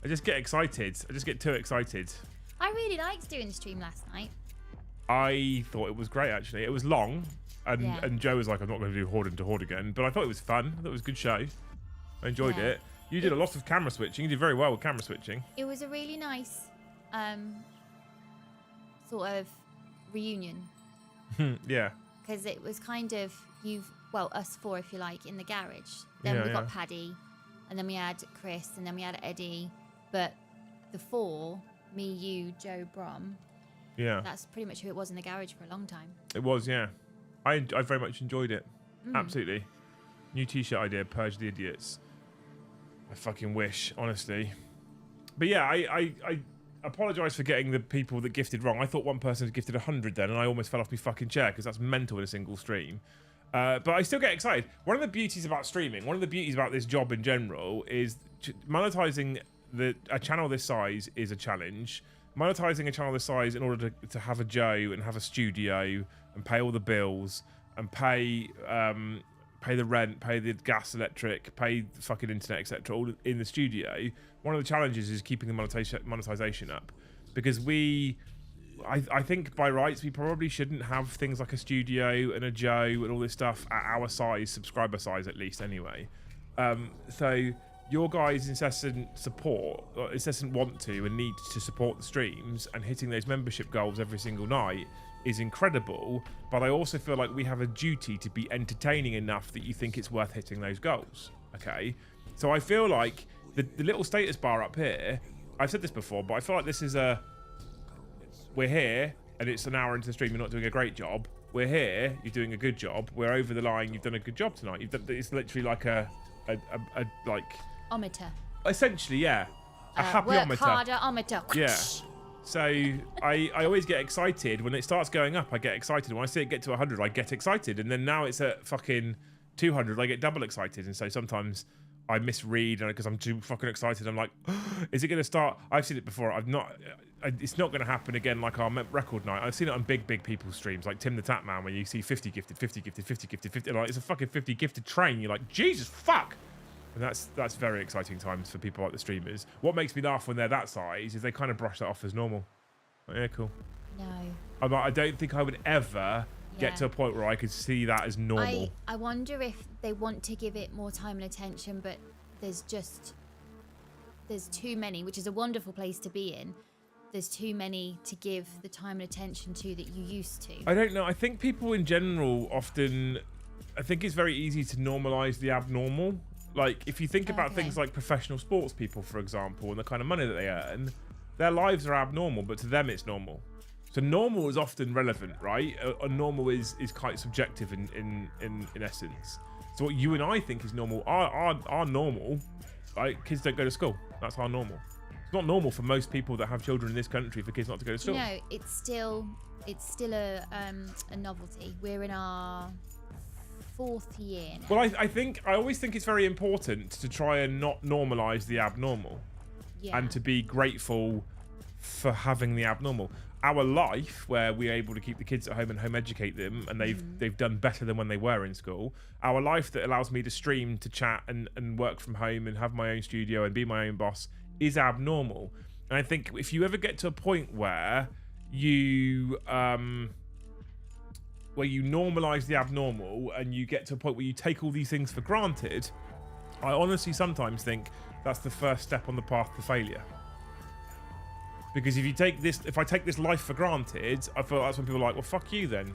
I just get excited. I just get too excited. I really liked doing the stream last night. I thought it was great, actually. It was long, and Joe was like, I'm not going to do Horde into Horde again, but I thought it was fun. I thought it was a good show. I enjoyed it. You did a lot of camera switching. You did very well with camera switching. It was a really nice sort of reunion. Yeah. Because it was kind of us 4, if you like, in the garage. Then we got Paddy, and then we had Chris, and then we had Eddie. But the 4, me, you, Joe, Brom. Yeah. That's pretty much who it was in the garage for a long time. It was, yeah. I very much enjoyed it. Absolutely. New t-shirt idea, Purge the Idiots. I fucking wish, honestly. But yeah, I apologise for getting the people that gifted wrong. I thought one person had gifted 100 then, and I almost fell off my fucking chair because that's mental in a single stream. But I still get excited. One of the beauties about streaming, one of the beauties about this job in general, is monetizing a channel this size is a challenge. Monetizing a channel this size in order to have a Joe and have a studio and pay all the bills and pay the rent, pay the gas, electric, pay the fucking internet, etc. all in the studio. One of the challenges is keeping the monetization up, because I think by rights we probably shouldn't have things like a studio and a Joe and all this stuff at our size, subscriber size at least anyway. So your guys' incessant want to and need to support the streams and hitting those membership goals every single night is incredible, but I also feel like we have a duty to be entertaining enough that you think it's worth hitting those goals. Okay, so I feel like the little status bar up here, I've said this before, but I feel like this is we're here and it's an hour into the stream, you're not doing a great job. We're here, you're doing a good job. We're over the line, you've done a good job tonight. It's literally like a ometer. Essentially, yeah. A happy work ometer. harder ometer. Yeah. So I always get excited when it starts going up. I get excited when I see it get to 100. I get excited, and then now it's at fucking 200. I get double excited, and so sometimes I misread because I'm too fucking excited. I'm like, is it going to start? I've seen it before. It's not going to happen again like our record night. I've seen it on big people streams like Tim the Tap Man, where you see 50 gifted, 50 gifted, 50 gifted, 50. Like it's a fucking 50 gifted train. You're like, Jesus fuck. And that's very exciting times for people like the streamers. What makes me laugh when they're that size is they kind of brush that off as normal. Like, yeah, cool. No. I don't think I would ever get to a point where I could see that as normal. I wonder if they want to give it more time and attention, but there's too many, which is a wonderful place to be in. There's too many to give the time and attention to that you used to. I don't know. I think people in general often, I think it's very easy to normalize the abnormal. Like, if you think about things like professional sports people, for example, and the kind of money that they earn, their lives are abnormal, but to them it's normal. So normal is often relevant, right? A normal is quite subjective in essence. So what you and I think is normal, our normal, right? Kids don't go to school. That's our normal. It's not normal for most people that have children in this country for kids not to go to school. No, it's still a novelty. We're in our 4th year now. Well, I always think it's very important to try and not normalize the abnormal, and to be grateful for having the abnormal. Our life, where we're able to keep the kids at home and home educate them, and they've done better than when they were in school. Our life that allows me to stream, to chat, and work from home, and have my own studio and be my own boss is abnormal. And I think if you ever get to a point where you normalize the abnormal, and you get to a point where you take all these things for granted, I honestly sometimes think that's the first step on the path to failure. Because if I take this life for granted, I feel like that's when people are like, well, fuck you then.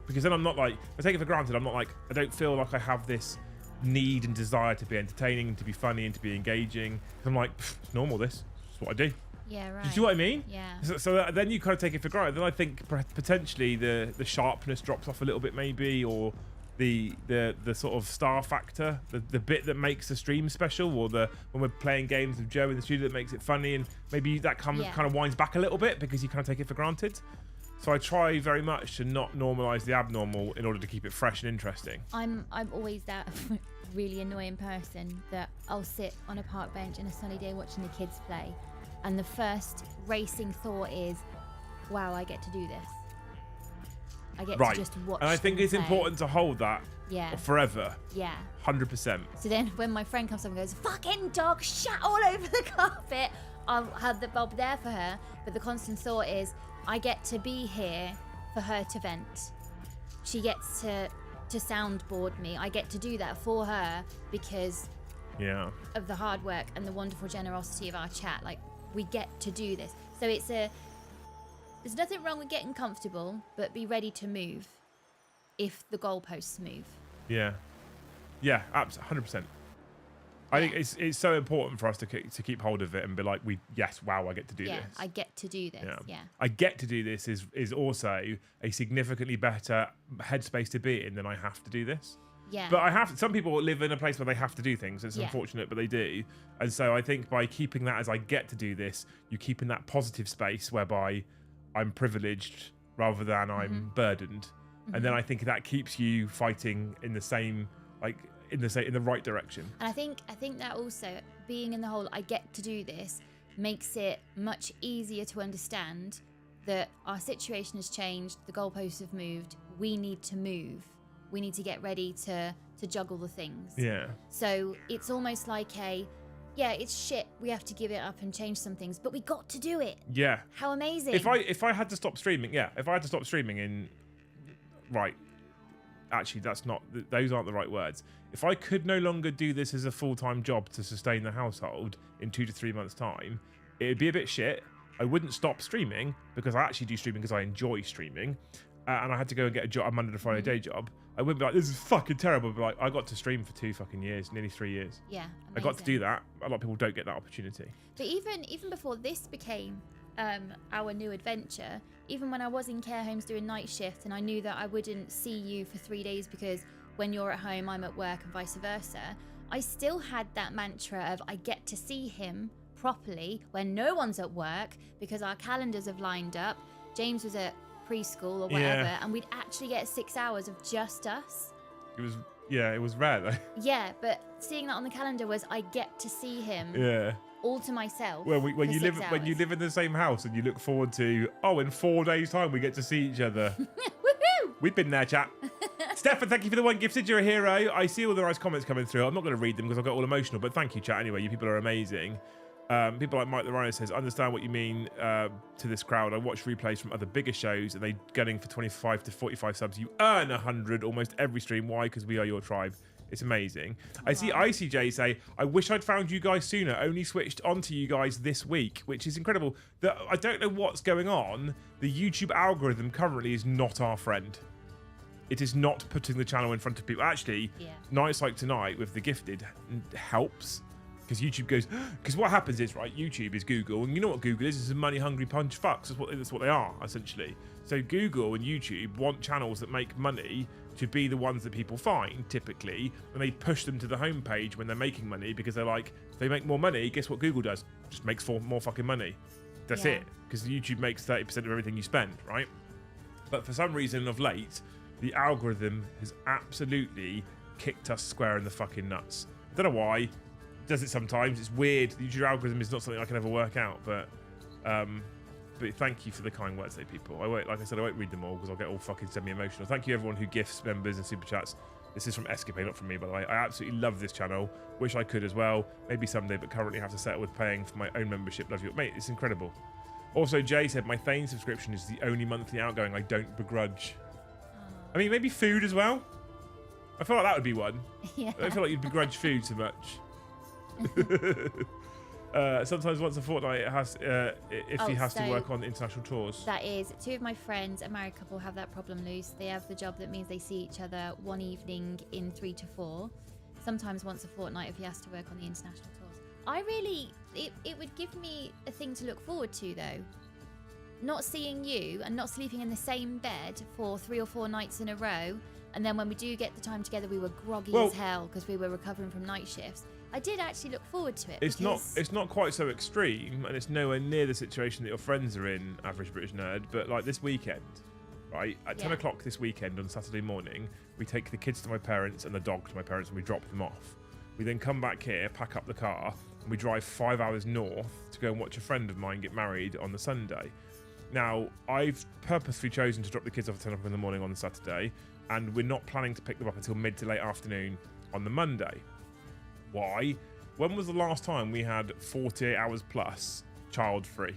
Because then I'm not like, if I take it for granted, I'm not like, I don't feel like I have this need and desire to be entertaining and to be funny and to be engaging. I'm like, it's normal, this. It's what I do. Yeah, right. Do you see what I mean? Yeah. So then you kind of take it for granted. Then I think potentially the sharpness drops off a little bit, maybe, or the sort of star factor, the bit that makes the stream special, or when we're playing games with Joe in the studio that makes it funny, and maybe that kind of winds back a little bit because you kind of take it for granted. So I try very much to not normalize the abnormal in order to keep it fresh and interesting. I'm always that really annoying person that I'll sit on a park bench on a sunny day watching the kids play, and the first racing thought is, wow, I get to do this. I get to just watch. And I think it's important to hold that forever. Yeah. 100%. So then when my friend comes up and goes, fucking dog shat all over the carpet, I'll have the bulb there for her. But the constant thought is, I get to be here for her to vent. She gets to soundboard me. I get to do that for her because of the hard work and the wonderful generosity of our chat. Like, we get to do this. So there's nothing wrong with getting comfortable, but be ready to move if the goalposts move. Yeah, absolutely, 100%. I think it's so important for us to keep hold of it and be like, wow, I get to do this. I get to do this. Yeah. I get to do this is also a significantly better headspace to be in than I have to do this. Yeah. But some people live in a place where they have to do things. It's unfortunate, but they do. And so I think by keeping that as I get to do this, you keep in that positive space whereby I'm privileged rather than I'm burdened. And then I think that keeps you fighting in the same, in the right direction. And I think that also being in the whole I get to do this makes it much easier to understand that our situation has changed, the goalposts have moved, we need to move. We need to get ready to juggle the things. Yeah. So it's almost like it's shit, we have to give it up and change some things, but we got to do it. Yeah. How amazing. If I had to stop streaming, actually those aren't the right words. If I could no longer do this as a full-time job to sustain the household in 2 to 3 months' time, it'd be a bit shit. I wouldn't stop streaming because I actually do streaming because I enjoy streaming, and I had to go and get a Monday to Friday day job. I wouldn't be like, this is fucking terrible, but I got to stream for 2 fucking years, nearly 3 years. Yeah, amazing. I got to do that. A lot of people don't get that opportunity. But even before this became our new adventure, even when I was in care homes doing night shift and I knew that I wouldn't see you for 3 days because when you're at home, I'm at work and vice versa, I still had that mantra of I get to see him properly when no one's at work because our calendars have lined up. James was at preschool or whatever, and we'd actually get 6 hours of just us. It was rare though. Yeah, but seeing that on the calendar was I get to see him. All to myself. Well, when you live in the same house and you look forward to, in 4 days' time we get to see each other. Woohoo! We've been there, chat. Stefan, thank you for the 1 gifted. You're a hero. I see all the nice comments coming through. I'm not going to read them because I got all emotional, but thank you, chat. Anyway, you people are amazing. People like Mike the Rhino says, understand what you mean to this crowd. I watch replays from other bigger shows and they getting for 25 to 45 subs. You earn 100 almost every stream. Why? Because we are your tribe. It's amazing. I see ICJ say, I wish I'd found you guys sooner. Only switched onto you guys this week, which is incredible. I don't know what's going on. The YouTube algorithm currently is not our friend. It is not putting the channel in front of people. Actually, nights like tonight with the gifted helps. Because YouTube goes, because what happens is, right, YouTube is Google, and you know what Google is? It's a money-hungry punch fucks. That's what they are, essentially. So Google and YouTube want channels that make money to be the ones that people find, typically, and they push them to the homepage when they're making money, because they're like, if they make more money, guess what Google does? Just makes more fucking money. That's it. Because YouTube makes 30% of everything you spend, right? But for some reason of late, the algorithm has absolutely kicked us square in the fucking nuts. I don't know why. Does it sometimes. It's weird. The YouTube algorithm is not something I can ever work out, but thank you for the kind words, people. Like I said, I won't read them all because I'll get all fucking semi-emotional. Thank you everyone who gifts members and super chats. This is from Escapade, not from me, by the way. I absolutely love this channel. Wish I could as well. Maybe someday, but currently have to settle with paying for my own membership. Love you, mate. It's incredible. Also, Jay said my Thane subscription is the only monthly outgoing I don't begrudge. I mean, maybe food as well. I feel like that would be one. Yeah. I don't feel like you'd begrudge food so much. Sometimes once a fortnight it has if he has to work on international tours. That is, 2 of my friends, a married couple, have that problem loose. They have the job that means they see each other one evening in 3 to 4, sometimes once a fortnight if he has to work on the international tours. It would give me a thing to look forward to, though. Not seeing you and not sleeping in the same bed for 3 or 4 nights in a row, and then when we do get the time together we were groggy as hell because we were recovering from night shifts. I did actually look forward to it. It's not quite so extreme, and it's nowhere near the situation that your friends are in, average British nerd. But like this weekend, right at 10 o'clock this weekend on Saturday morning, we take the kids to my parents and the dog to my parents, and we drop them off. We then come back here, pack up the car, and we drive 5 hours north to go and watch a friend of mine get married on the Sunday. Now, I've purposely chosen to drop the kids off at 10 o'clock in the morning on the Saturday, and we're not planning to pick them up until mid to late afternoon on the Monday. Why? When was the last time we had 48 hours plus child free?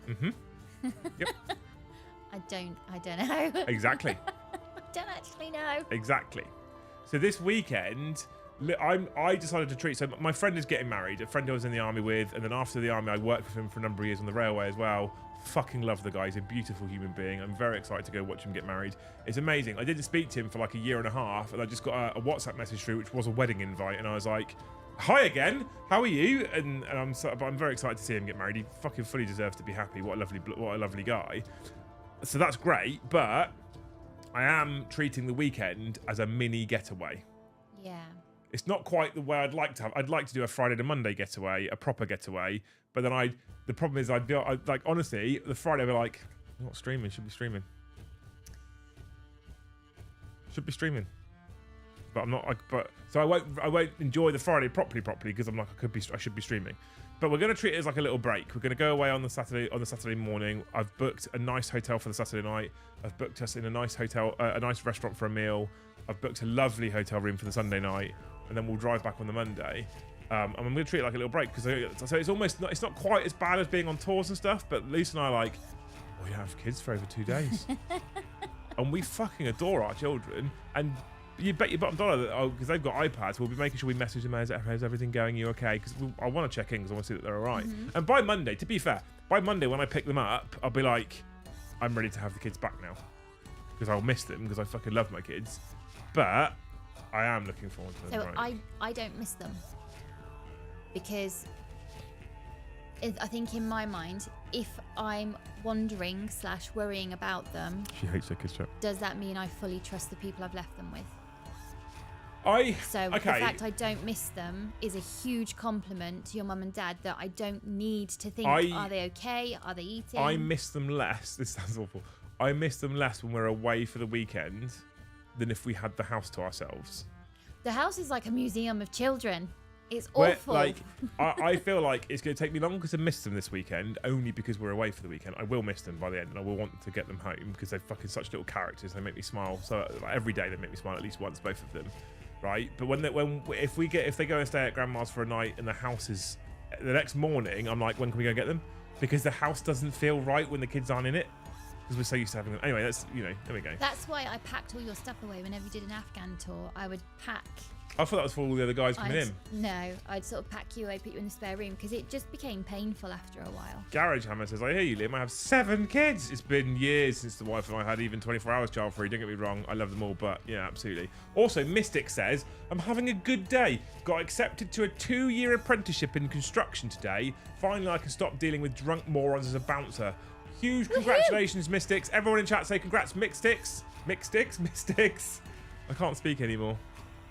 Yep. I don't know. Exactly. I don't actually know. Exactly. So this weekend, I decided to treat. So my friend is getting married. A friend I was in the army with, and then after the army, I worked with him for a number of years on the railway as well. Fucking love the guy. He's a beautiful human being. I'm very excited to go watch him get married. It's amazing. I didn't speak to him for like a year and a half, and I just got a WhatsApp message through, which was a wedding invite, and I was like, "Hi again. How are you?" And I'm very excited to see him get married. He fucking fully deserves to be happy. What a lovely guy. So that's great, but I am treating the weekend as a mini getaway. Yeah. It's not quite the way I'd like to have. I'd like to do a Friday to Monday getaway, a proper getaway. But then the problem is I'd like, honestly, the Friday I'd be like, I'm not streaming, should be streaming. Should be streaming. But I'm not, so I won't enjoy the Friday properly because I'm like, I should be streaming. But we're going to treat it as like a little break. We're going to go away on the Saturday morning. I've booked a nice hotel for the Saturday night. I've booked us in a nice hotel, a nice restaurant for a meal. I've booked a lovely hotel room for the Sunday night, and then we'll drive back on the Monday. And I'm going to treat it like a little break because so it's almost not, it's not quite as bad as being on tours and stuff. But Lisa and I are like, we don't have kids for over 2 days, and we fucking adore our children. And you bet your bottom dollar that because they've got iPads, we'll be making sure we message them, how's everything going? You okay? Because I want to check in because I want to see that they're all right. And by Monday, to be fair, when I pick them up, I'll be like, I'm ready to have the kids back now because I'll miss them because I fucking love my kids. But I am looking forward to them. So I don't miss them because I think in my mind, if I'm wondering / worrying about them, she hates her kids. Does that mean I fully trust the people I've left them with? The fact I don't miss them is a huge compliment to your mum and dad that I don't need to think, are they okay? Are they eating? I miss them less. This sounds awful. I miss them less when we're away for the weekend than if we had the house to ourselves. The house is like a museum of children. It's awful. I feel like it's going to take me longer to miss them this weekend, only because we're away for the weekend. I will miss them by the end, and I will want to get them home because they're fucking such little characters. They make me smile. So every day they make me smile at least once, both of them, right? But if they go and stay at grandma's for a night and the house is the next morning, I'm like, when can we go get them? Because the house doesn't feel right when the kids aren't in it. because we're so used to having them. Anyway, that's, you know, there we go. That's why I packed all your stuff away whenever you did an Afghan tour. I would pack. I thought that was for all the other guys coming in. No, I'd sort of pack you away, put you in the spare room, because it just became painful after a while. Garage Hammer says, I hear you, Liam. I have 7 kids. It's been years since the wife and I had even 24 hours child free. Don't get me wrong. I love them all, but yeah, absolutely. Also, Mystic says, I'm having a good day. Got accepted to a 2-year apprenticeship in construction today. Finally, I can stop dealing with drunk morons as a bouncer. Huge congratulations, Mystics. Everyone in chat say congrats, Mystics. Mystics. I can't speak anymore.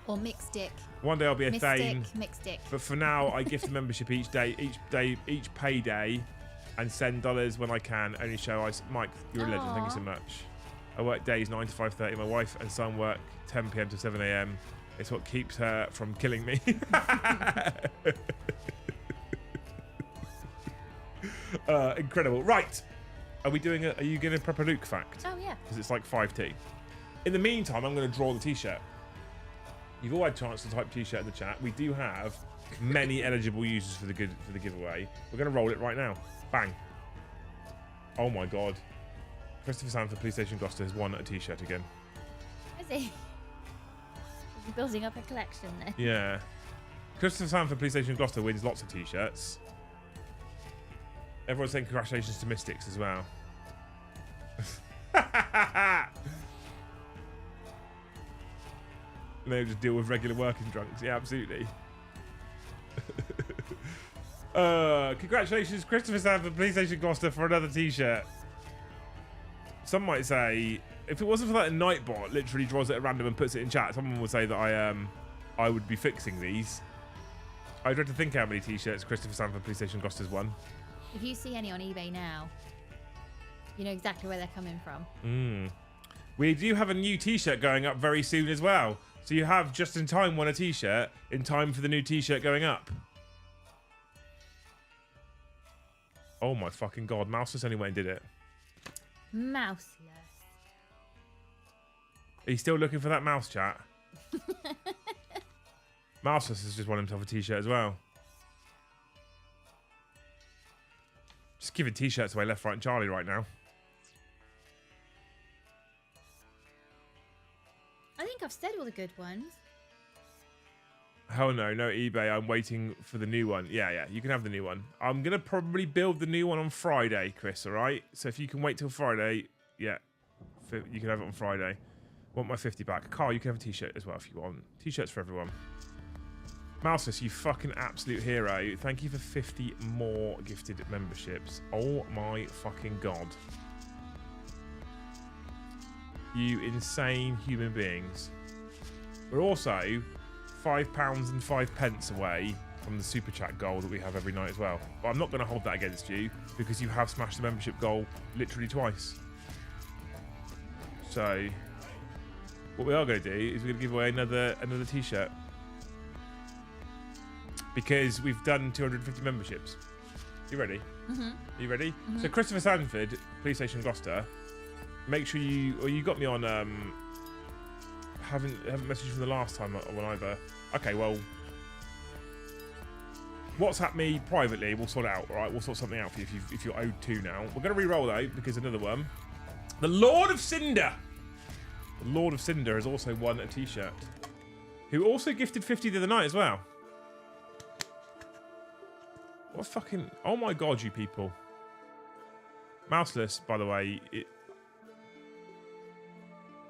Or mixed dick. One day I'll be a Thane. Mixed dick. But for now, I gift a membership each payday, and send dollars when I can. Only show Mike, you're a legend. Thank you so much. I work days 9 to 5:30. My wife and son work 10 p.m. to 7 a.m. It's what keeps her from killing me. Incredible. Right. Are you going to prep a Luke fact? Oh, yeah. Because it's like 5T. In the meantime, I'm going to draw the t-shirt. You've all had a chance to type t-shirt in the chat. We do have many eligible users for the giveaway. We're going to roll it right now. Bang. Oh my god. Christopher Sanford, PlayStation Gloucester, has won a t-shirt again. Is he? He's building up a collection there. Yeah. Christopher Sanford, PlayStation Gloucester wins lots of t-shirts. Everyone's saying congratulations to Mystics as well. They just deal with regular working drunks. Yeah, absolutely. Congratulations, Christopher Sanford, PlayStation Gloucester, for another t-shirt. Some might say, if it wasn't for that Nightbot literally draws it at random and puts it in chat, someone would say that I would be fixing these. I dread to think how many t-shirts Christopher Sanford, PlayStation Gloucester's won. If you see any on eBay now, you know exactly where they're coming from. We do have a new t-shirt going up very soon as well. So you have just in time won a t-shirt in time for the new t-shirt going up. Oh my fucking god. Mouseless only went and did it. Mouseless. Are you still looking for that mouse chat? Mouseless has just won himself a t-shirt as well. Just giving t-shirts away left, right and Charlie right now. I think I've said all the good ones. Hell no, no eBay. I'm waiting for the new one. Yeah, you can have the new one. I'm going to probably build the new one on Friday, Chris, all right? So if you can wait till Friday, yeah, you can have it on Friday. Want my 50 back. Carl, you can have a t-shirt as well if you want. T-shirts for everyone. Mouseless, you fucking absolute hero. Thank you for 50 more gifted memberships. Oh my fucking god. You insane human beings. We're also £5 and 5 pence away from the super chat goal that we have every night as well. But I'm not going to hold that against you because you have smashed the membership goal literally twice. So what we are going to do is we're going to give away another t-shirt because we've done 250 memberships. You ready? Mm-hmm. Are you ready? Mm-hmm. So Christopher Sanford, PlayStation Gloucester. Make sure you got me on haven't messaged from the last time on either. Okay, well, WhatsApp me privately. We'll sort it out. All right, we'll sort something out for you if you're owed 2 now. We're gonna re-roll though because another one. The Lord of Cinder. The Lord of Cinder has also won a t-shirt. Who also gifted 50 the other night as well. What fucking? Oh my god, you people. Mouseless, by the way.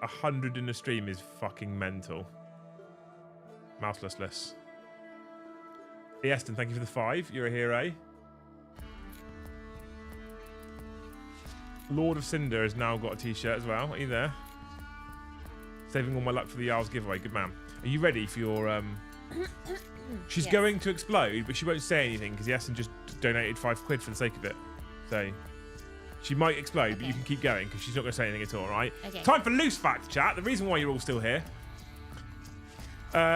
100 in the stream is fucking mental. Mouseless. Easton, thank you for the 5. You're a hero. Lord of Cinder has now got a t-shirt as well. Are you there? Saving all my luck for the Jarl's giveaway. Good man. Are you ready for your... She's Yes. going to explode, but she won't say anything because Easton just donated £5 for the sake of it. So... She might explode, but you can keep going because she's not going to say anything at all, right? Okay. Time for loose fact, chat. The reason why you're all still here.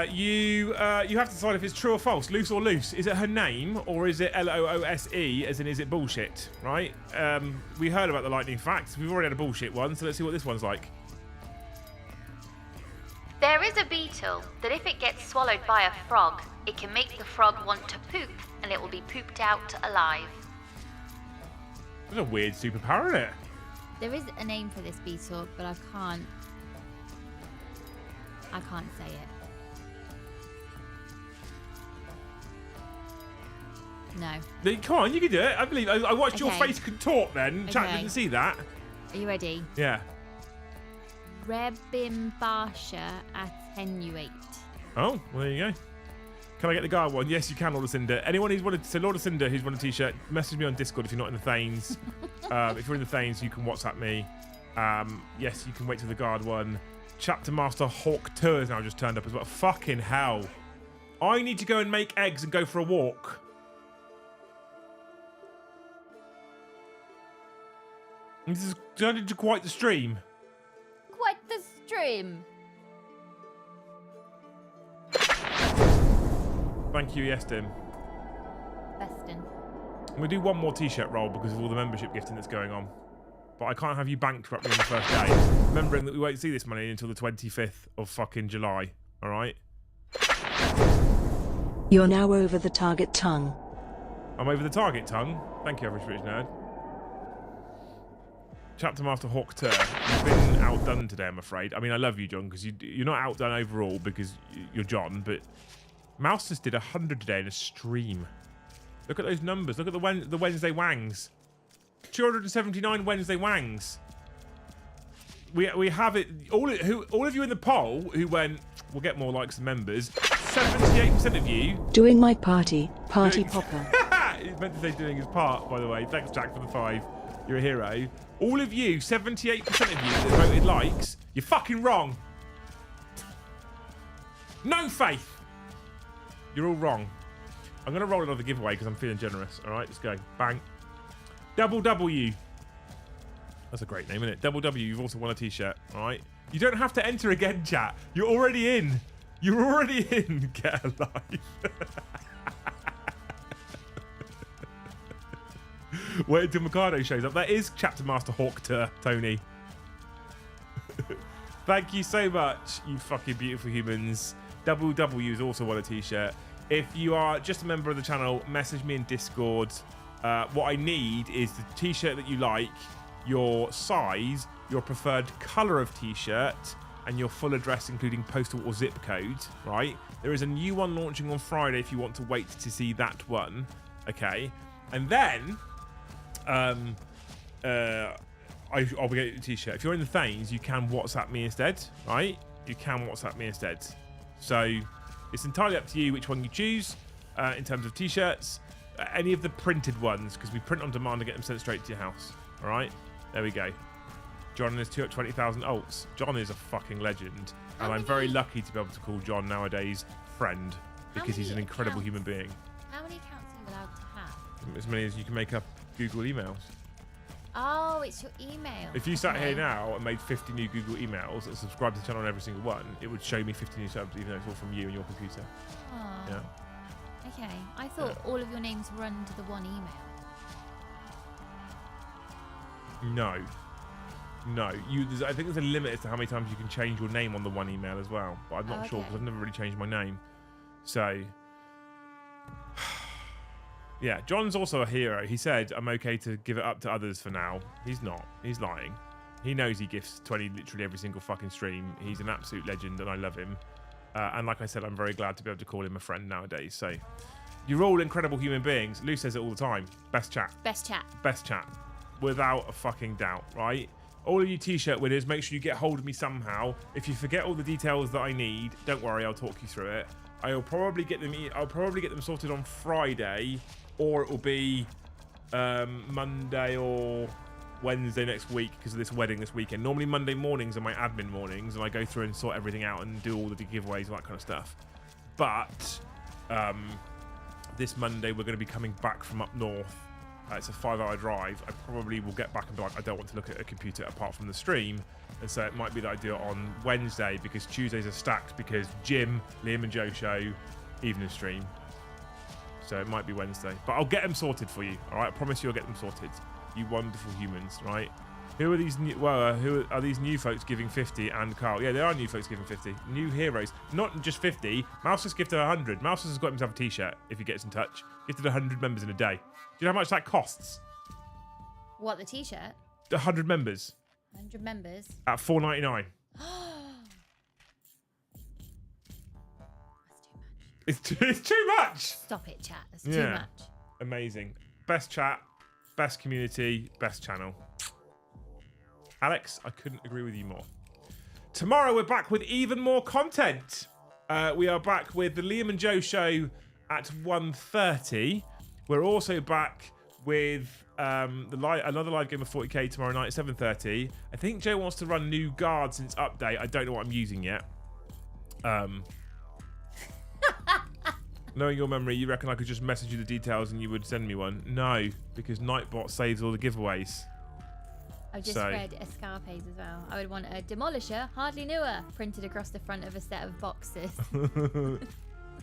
You have to decide if it's true or false. Loose or loose. Is it her name or is it Loose, as in is it bullshit, right? We heard about the lightning facts. We've already had a bullshit one, so let's see what this one's like. There is a beetle that if it gets swallowed by a frog, it can make the frog want to poop and it will be pooped out alive. That's a weird superpower, isn't it? There is a name for this beetle, but I can't say it. No. Come on, you can do it. I believe. I watched your Okay. face contort then. Chat Okay. didn't see that. Are you ready? Yeah. Rebimbasha attenuate. Oh, well, there you go. Can I get the guard one? Yes, you can, Lord of Cinder. Anyone who's wanted, so Lord of Cinder who's won a t-shirt, message me on Discord if you're not in the Thanes. If you're in the Thanes, you can WhatsApp me. Yes, you can wait till the guard one. Chapter Master Hawk Tour has now just turned up as well. Fucking hell. I need to go and make eggs and go for a walk. This is turned into quite the stream. Quite the stream. Thank you, yes, Tim. Beston. I'm going to do one more t-shirt roll because of all the membership gifting that's going on. But I can't have you bankrupt me on the first day. Remembering that we won't see this money until the 25th of fucking July. All right? You're now over the target tongue. I'm over the target tongue. Thank you, Average British Nerd. Chapter Master Hawk Tur. You've been outdone today, I'm afraid. I mean, I love you, John, because you're not outdone overall because you're John, but Mouse just did 100 today in a stream. Look at those numbers. Look at the Wednesday wangs. 279 Wednesday wangs. We have it. All of you in the poll who went, we'll get more likes than members. 78% of you. Doing my party popper. He's meant to say doing his part, by the way. Thanks, Jack, for the 5. You're a hero. All of you, 78% of you that voted likes, you're fucking wrong. No faith. You're all wrong. I'm going to roll another giveaway because I'm feeling generous. All right, let's go. Bang. Double W. That's a great name, isn't it? Double W, you've also won a t-shirt. All right. You don't have to enter again, chat. You're already in. You're already in. Get a life. Wait until Mikado shows up. That is Chapter Master Hawkter, Tony. Thank you so much, you fucking beautiful humans. Double W's also won a t-shirt. If you are just a member of the channel, message me in Discord. What I need is the t-shirt that you like, your size, your preferred colour of t-shirt, and your full address, including postal or zip code, right? There is a new one launching on Friday if you want to wait to see that one, okay? And then, I'll be getting a t-shirt. If you're in the Thanes, you can WhatsApp me instead, right? You can WhatsApp me instead. So it's entirely up to you which one you choose in terms of t-shirts. Any of the printed ones, because we print on demand and get them sent straight to your house. All right? There we go. John is 20,000 alts. John is a fucking legend. And I'm very lucky to be able to call John nowadays friend because he's an incredible human being. How many accounts are you allowed to have? As many as you can make up Google emails. Oh, it's your email. If you sat here Okay. now and made 50 new Google emails and subscribed to the channel on every single one, it would show me 50 new subs, even though it's all from you and your computer. Oh. Yeah. Okay. I thought all of your names were under the one email. No. I think there's a limit as to how many times you can change your name on the one email as well. But I'm not sure because I've never really changed my name. So, yeah, John's also a hero. He said, I'm okay to give it up to others for now. He's not. He's lying. He knows he gifts 20 literally every single fucking stream. He's an absolute legend and I love him. And like I said, I'm very glad to be able to call him a friend nowadays. So, you're all incredible human beings. Lou says it all the time. Best chat. Best chat. Best chat. Without a fucking doubt, right? All of you t-shirt winners, make sure you get hold of me somehow. If you forget all the details that I need, don't worry, I'll talk you through it. I'll probably get them sorted on Friday, or it will be Monday or Wednesday next week because of this wedding this weekend. Normally Monday mornings are my admin mornings, and I go through and sort everything out and do all the giveaways and that kind of stuff. But this Monday we're going to be coming back from up north. It's a 5-hour drive. I probably will get back and be like, I don't want to look at a computer apart from the stream. And so it might be that I do it on Wednesday because Tuesdays are stacked because Jim, Liam and Joe show evening stream. So it might be Wednesday. But I'll get them sorted for you. All right? I promise you I'll get them sorted. You wonderful humans, right? Who are these new, who are these new folks giving 50 and Carl? Yeah, there are new folks giving 50. New heroes. Not just 50. Mouse has gifted 100. Mouse has got himself a t-shirt if he gets in touch. Gifted 100 members in a day. Do you know how much that costs? What, the t-shirt? 100 members 100 members. at $4.99. That's too much. It's too much. Stop it, chat. That's too much. Amazing. Best chat, best community, best channel. Alex, I couldn't agree with you more. Tomorrow we're back with even more content. We are back with the Liam and Joe show at 1:30. We're also back with another live game of 40k tomorrow night at 7:30. I think Joe wants to run new guard since update. I don't know what I'm using yet. Knowing your memory, you reckon I could just message you the details and you would send me one? No, because Nightbot saves all the giveaways. I've just read Escapes as well. I would want a Demolisher, hardly newer, printed across the front of a set of boxes.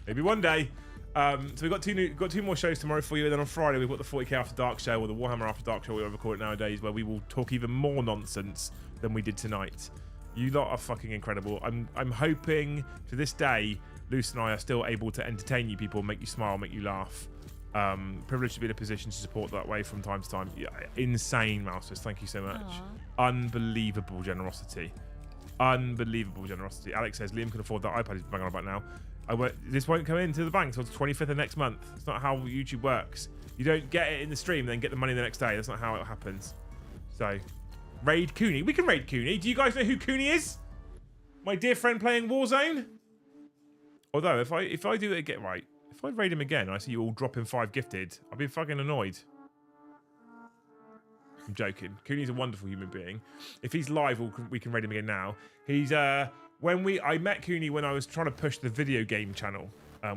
Maybe one day. So we've got two more shows tomorrow for you, and then on Friday we've got the 40k After Dark show, or the Warhammer After Dark show, whatever we call it nowadays, where we will talk even more nonsense than we did tonight. You lot are fucking incredible. I'm hoping to this day, Luce and I are still able to entertain you people, make you smile, make you laugh. Privileged to be in a position to support that way from time to time. Yeah, insane, Mousers. Thank you so much. Aww. Unbelievable generosity. Unbelievable generosity. Alex says Liam can afford that iPad he's banging on about now. This won't come into the bank until the 25th of next month. It's not how YouTube works. You don't get it in the stream, then get the money the next day. That's not how it happens. So, raid Cooney. We can raid Cooney. Do you guys know who Cooney is? My dear friend playing Warzone. Although, if I do it again, right, if I raid him again and I see you all dropping 5 gifted, I'll be fucking annoyed. I'm joking. Cooney's a wonderful human being. If he's live, we can raid him again now. He's, I met Cooney when I was trying to push the video game channel,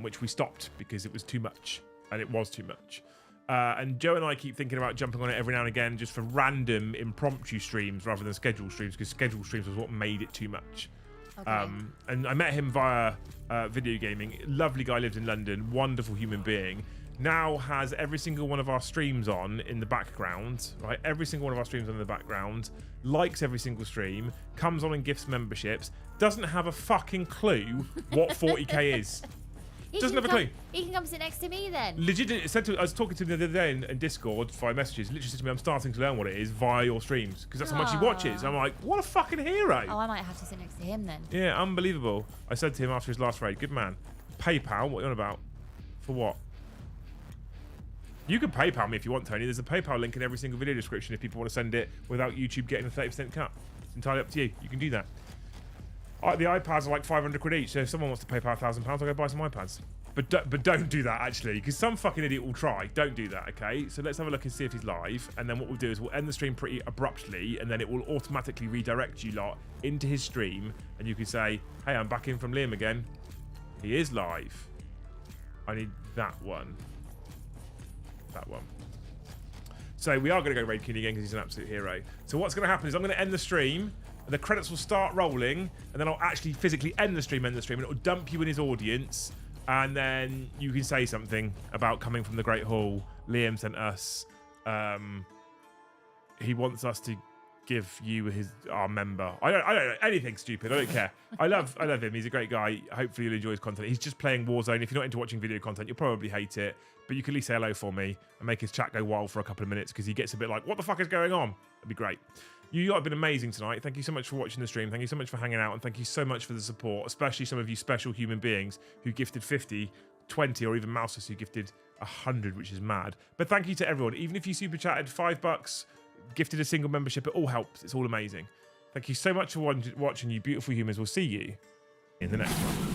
which we stopped because it was too much. And it was too much. And Joe and I keep thinking about jumping on it every now and again just for random impromptu streams rather than scheduled streams, because scheduled streams was what made it too much. Okay. And I met him via video gaming. Lovely guy, lived in London, wonderful human being. Now has every single one of our streams on in the background, right? Every single one of our streams on in the background, likes every single stream, comes on and gifts memberships, doesn't have a fucking clue what 40k is. Doesn't have a clue. He can come sit next to me then. Legit, I was talking to him the other day in Discord via messages. Literally said to me, I'm starting to learn what it is via your streams because that's how much he watches. I'm like, what a fucking hero. Oh, I might have to sit next to him then. Yeah, unbelievable. I said to him after his last raid, good man. PayPal, what are you on about? For what? You can PayPal me if you want, Tony. There's a PayPal link in every single video description if people want to send it without YouTube getting a 30% cut. It's entirely up to you. You can do that. The iPads are like 500 quid each, so if someone wants to PayPal £1,000, I'll go buy some iPads. But don't do that, actually, because some fucking idiot will try. Don't do that, okay? So let's have a look and see if he's live, and then what we'll do is we'll end the stream pretty abruptly, and then it will automatically redirect you lot into his stream, and you can say, hey, I'm back in from Liam again. He is live. I need that one. That one. So we are going to go raid Cooney again because he's an absolute hero. So what's going to happen is I'm going to end the stream, and the credits will start rolling, and then I'll actually physically end the stream, and it will dump you in his audience, and then you can say something about coming from the Great Hall. Liam sent us. He wants us to give you our member. I don't know anything stupid. I don't care. I love him. He's a great guy. Hopefully you'll enjoy his content. He's just playing Warzone. If you're not into watching video content, you'll probably hate it. But you can at least say hello for me and make his chat go wild for a couple of minutes because he gets a bit like, what the fuck is going on? It'd be great. You lot have been amazing tonight. Thank you so much for watching the stream. Thank you so much for hanging out. And thank you so much for the support, especially some of you special human beings who gifted 50, 20, or even Mouses who gifted 100, which is mad. But thank you to everyone. Even if you super chatted $5, gifted a single membership, it all helps. It's all amazing. Thank you so much for watching, you beautiful humans. We'll see you in the next one.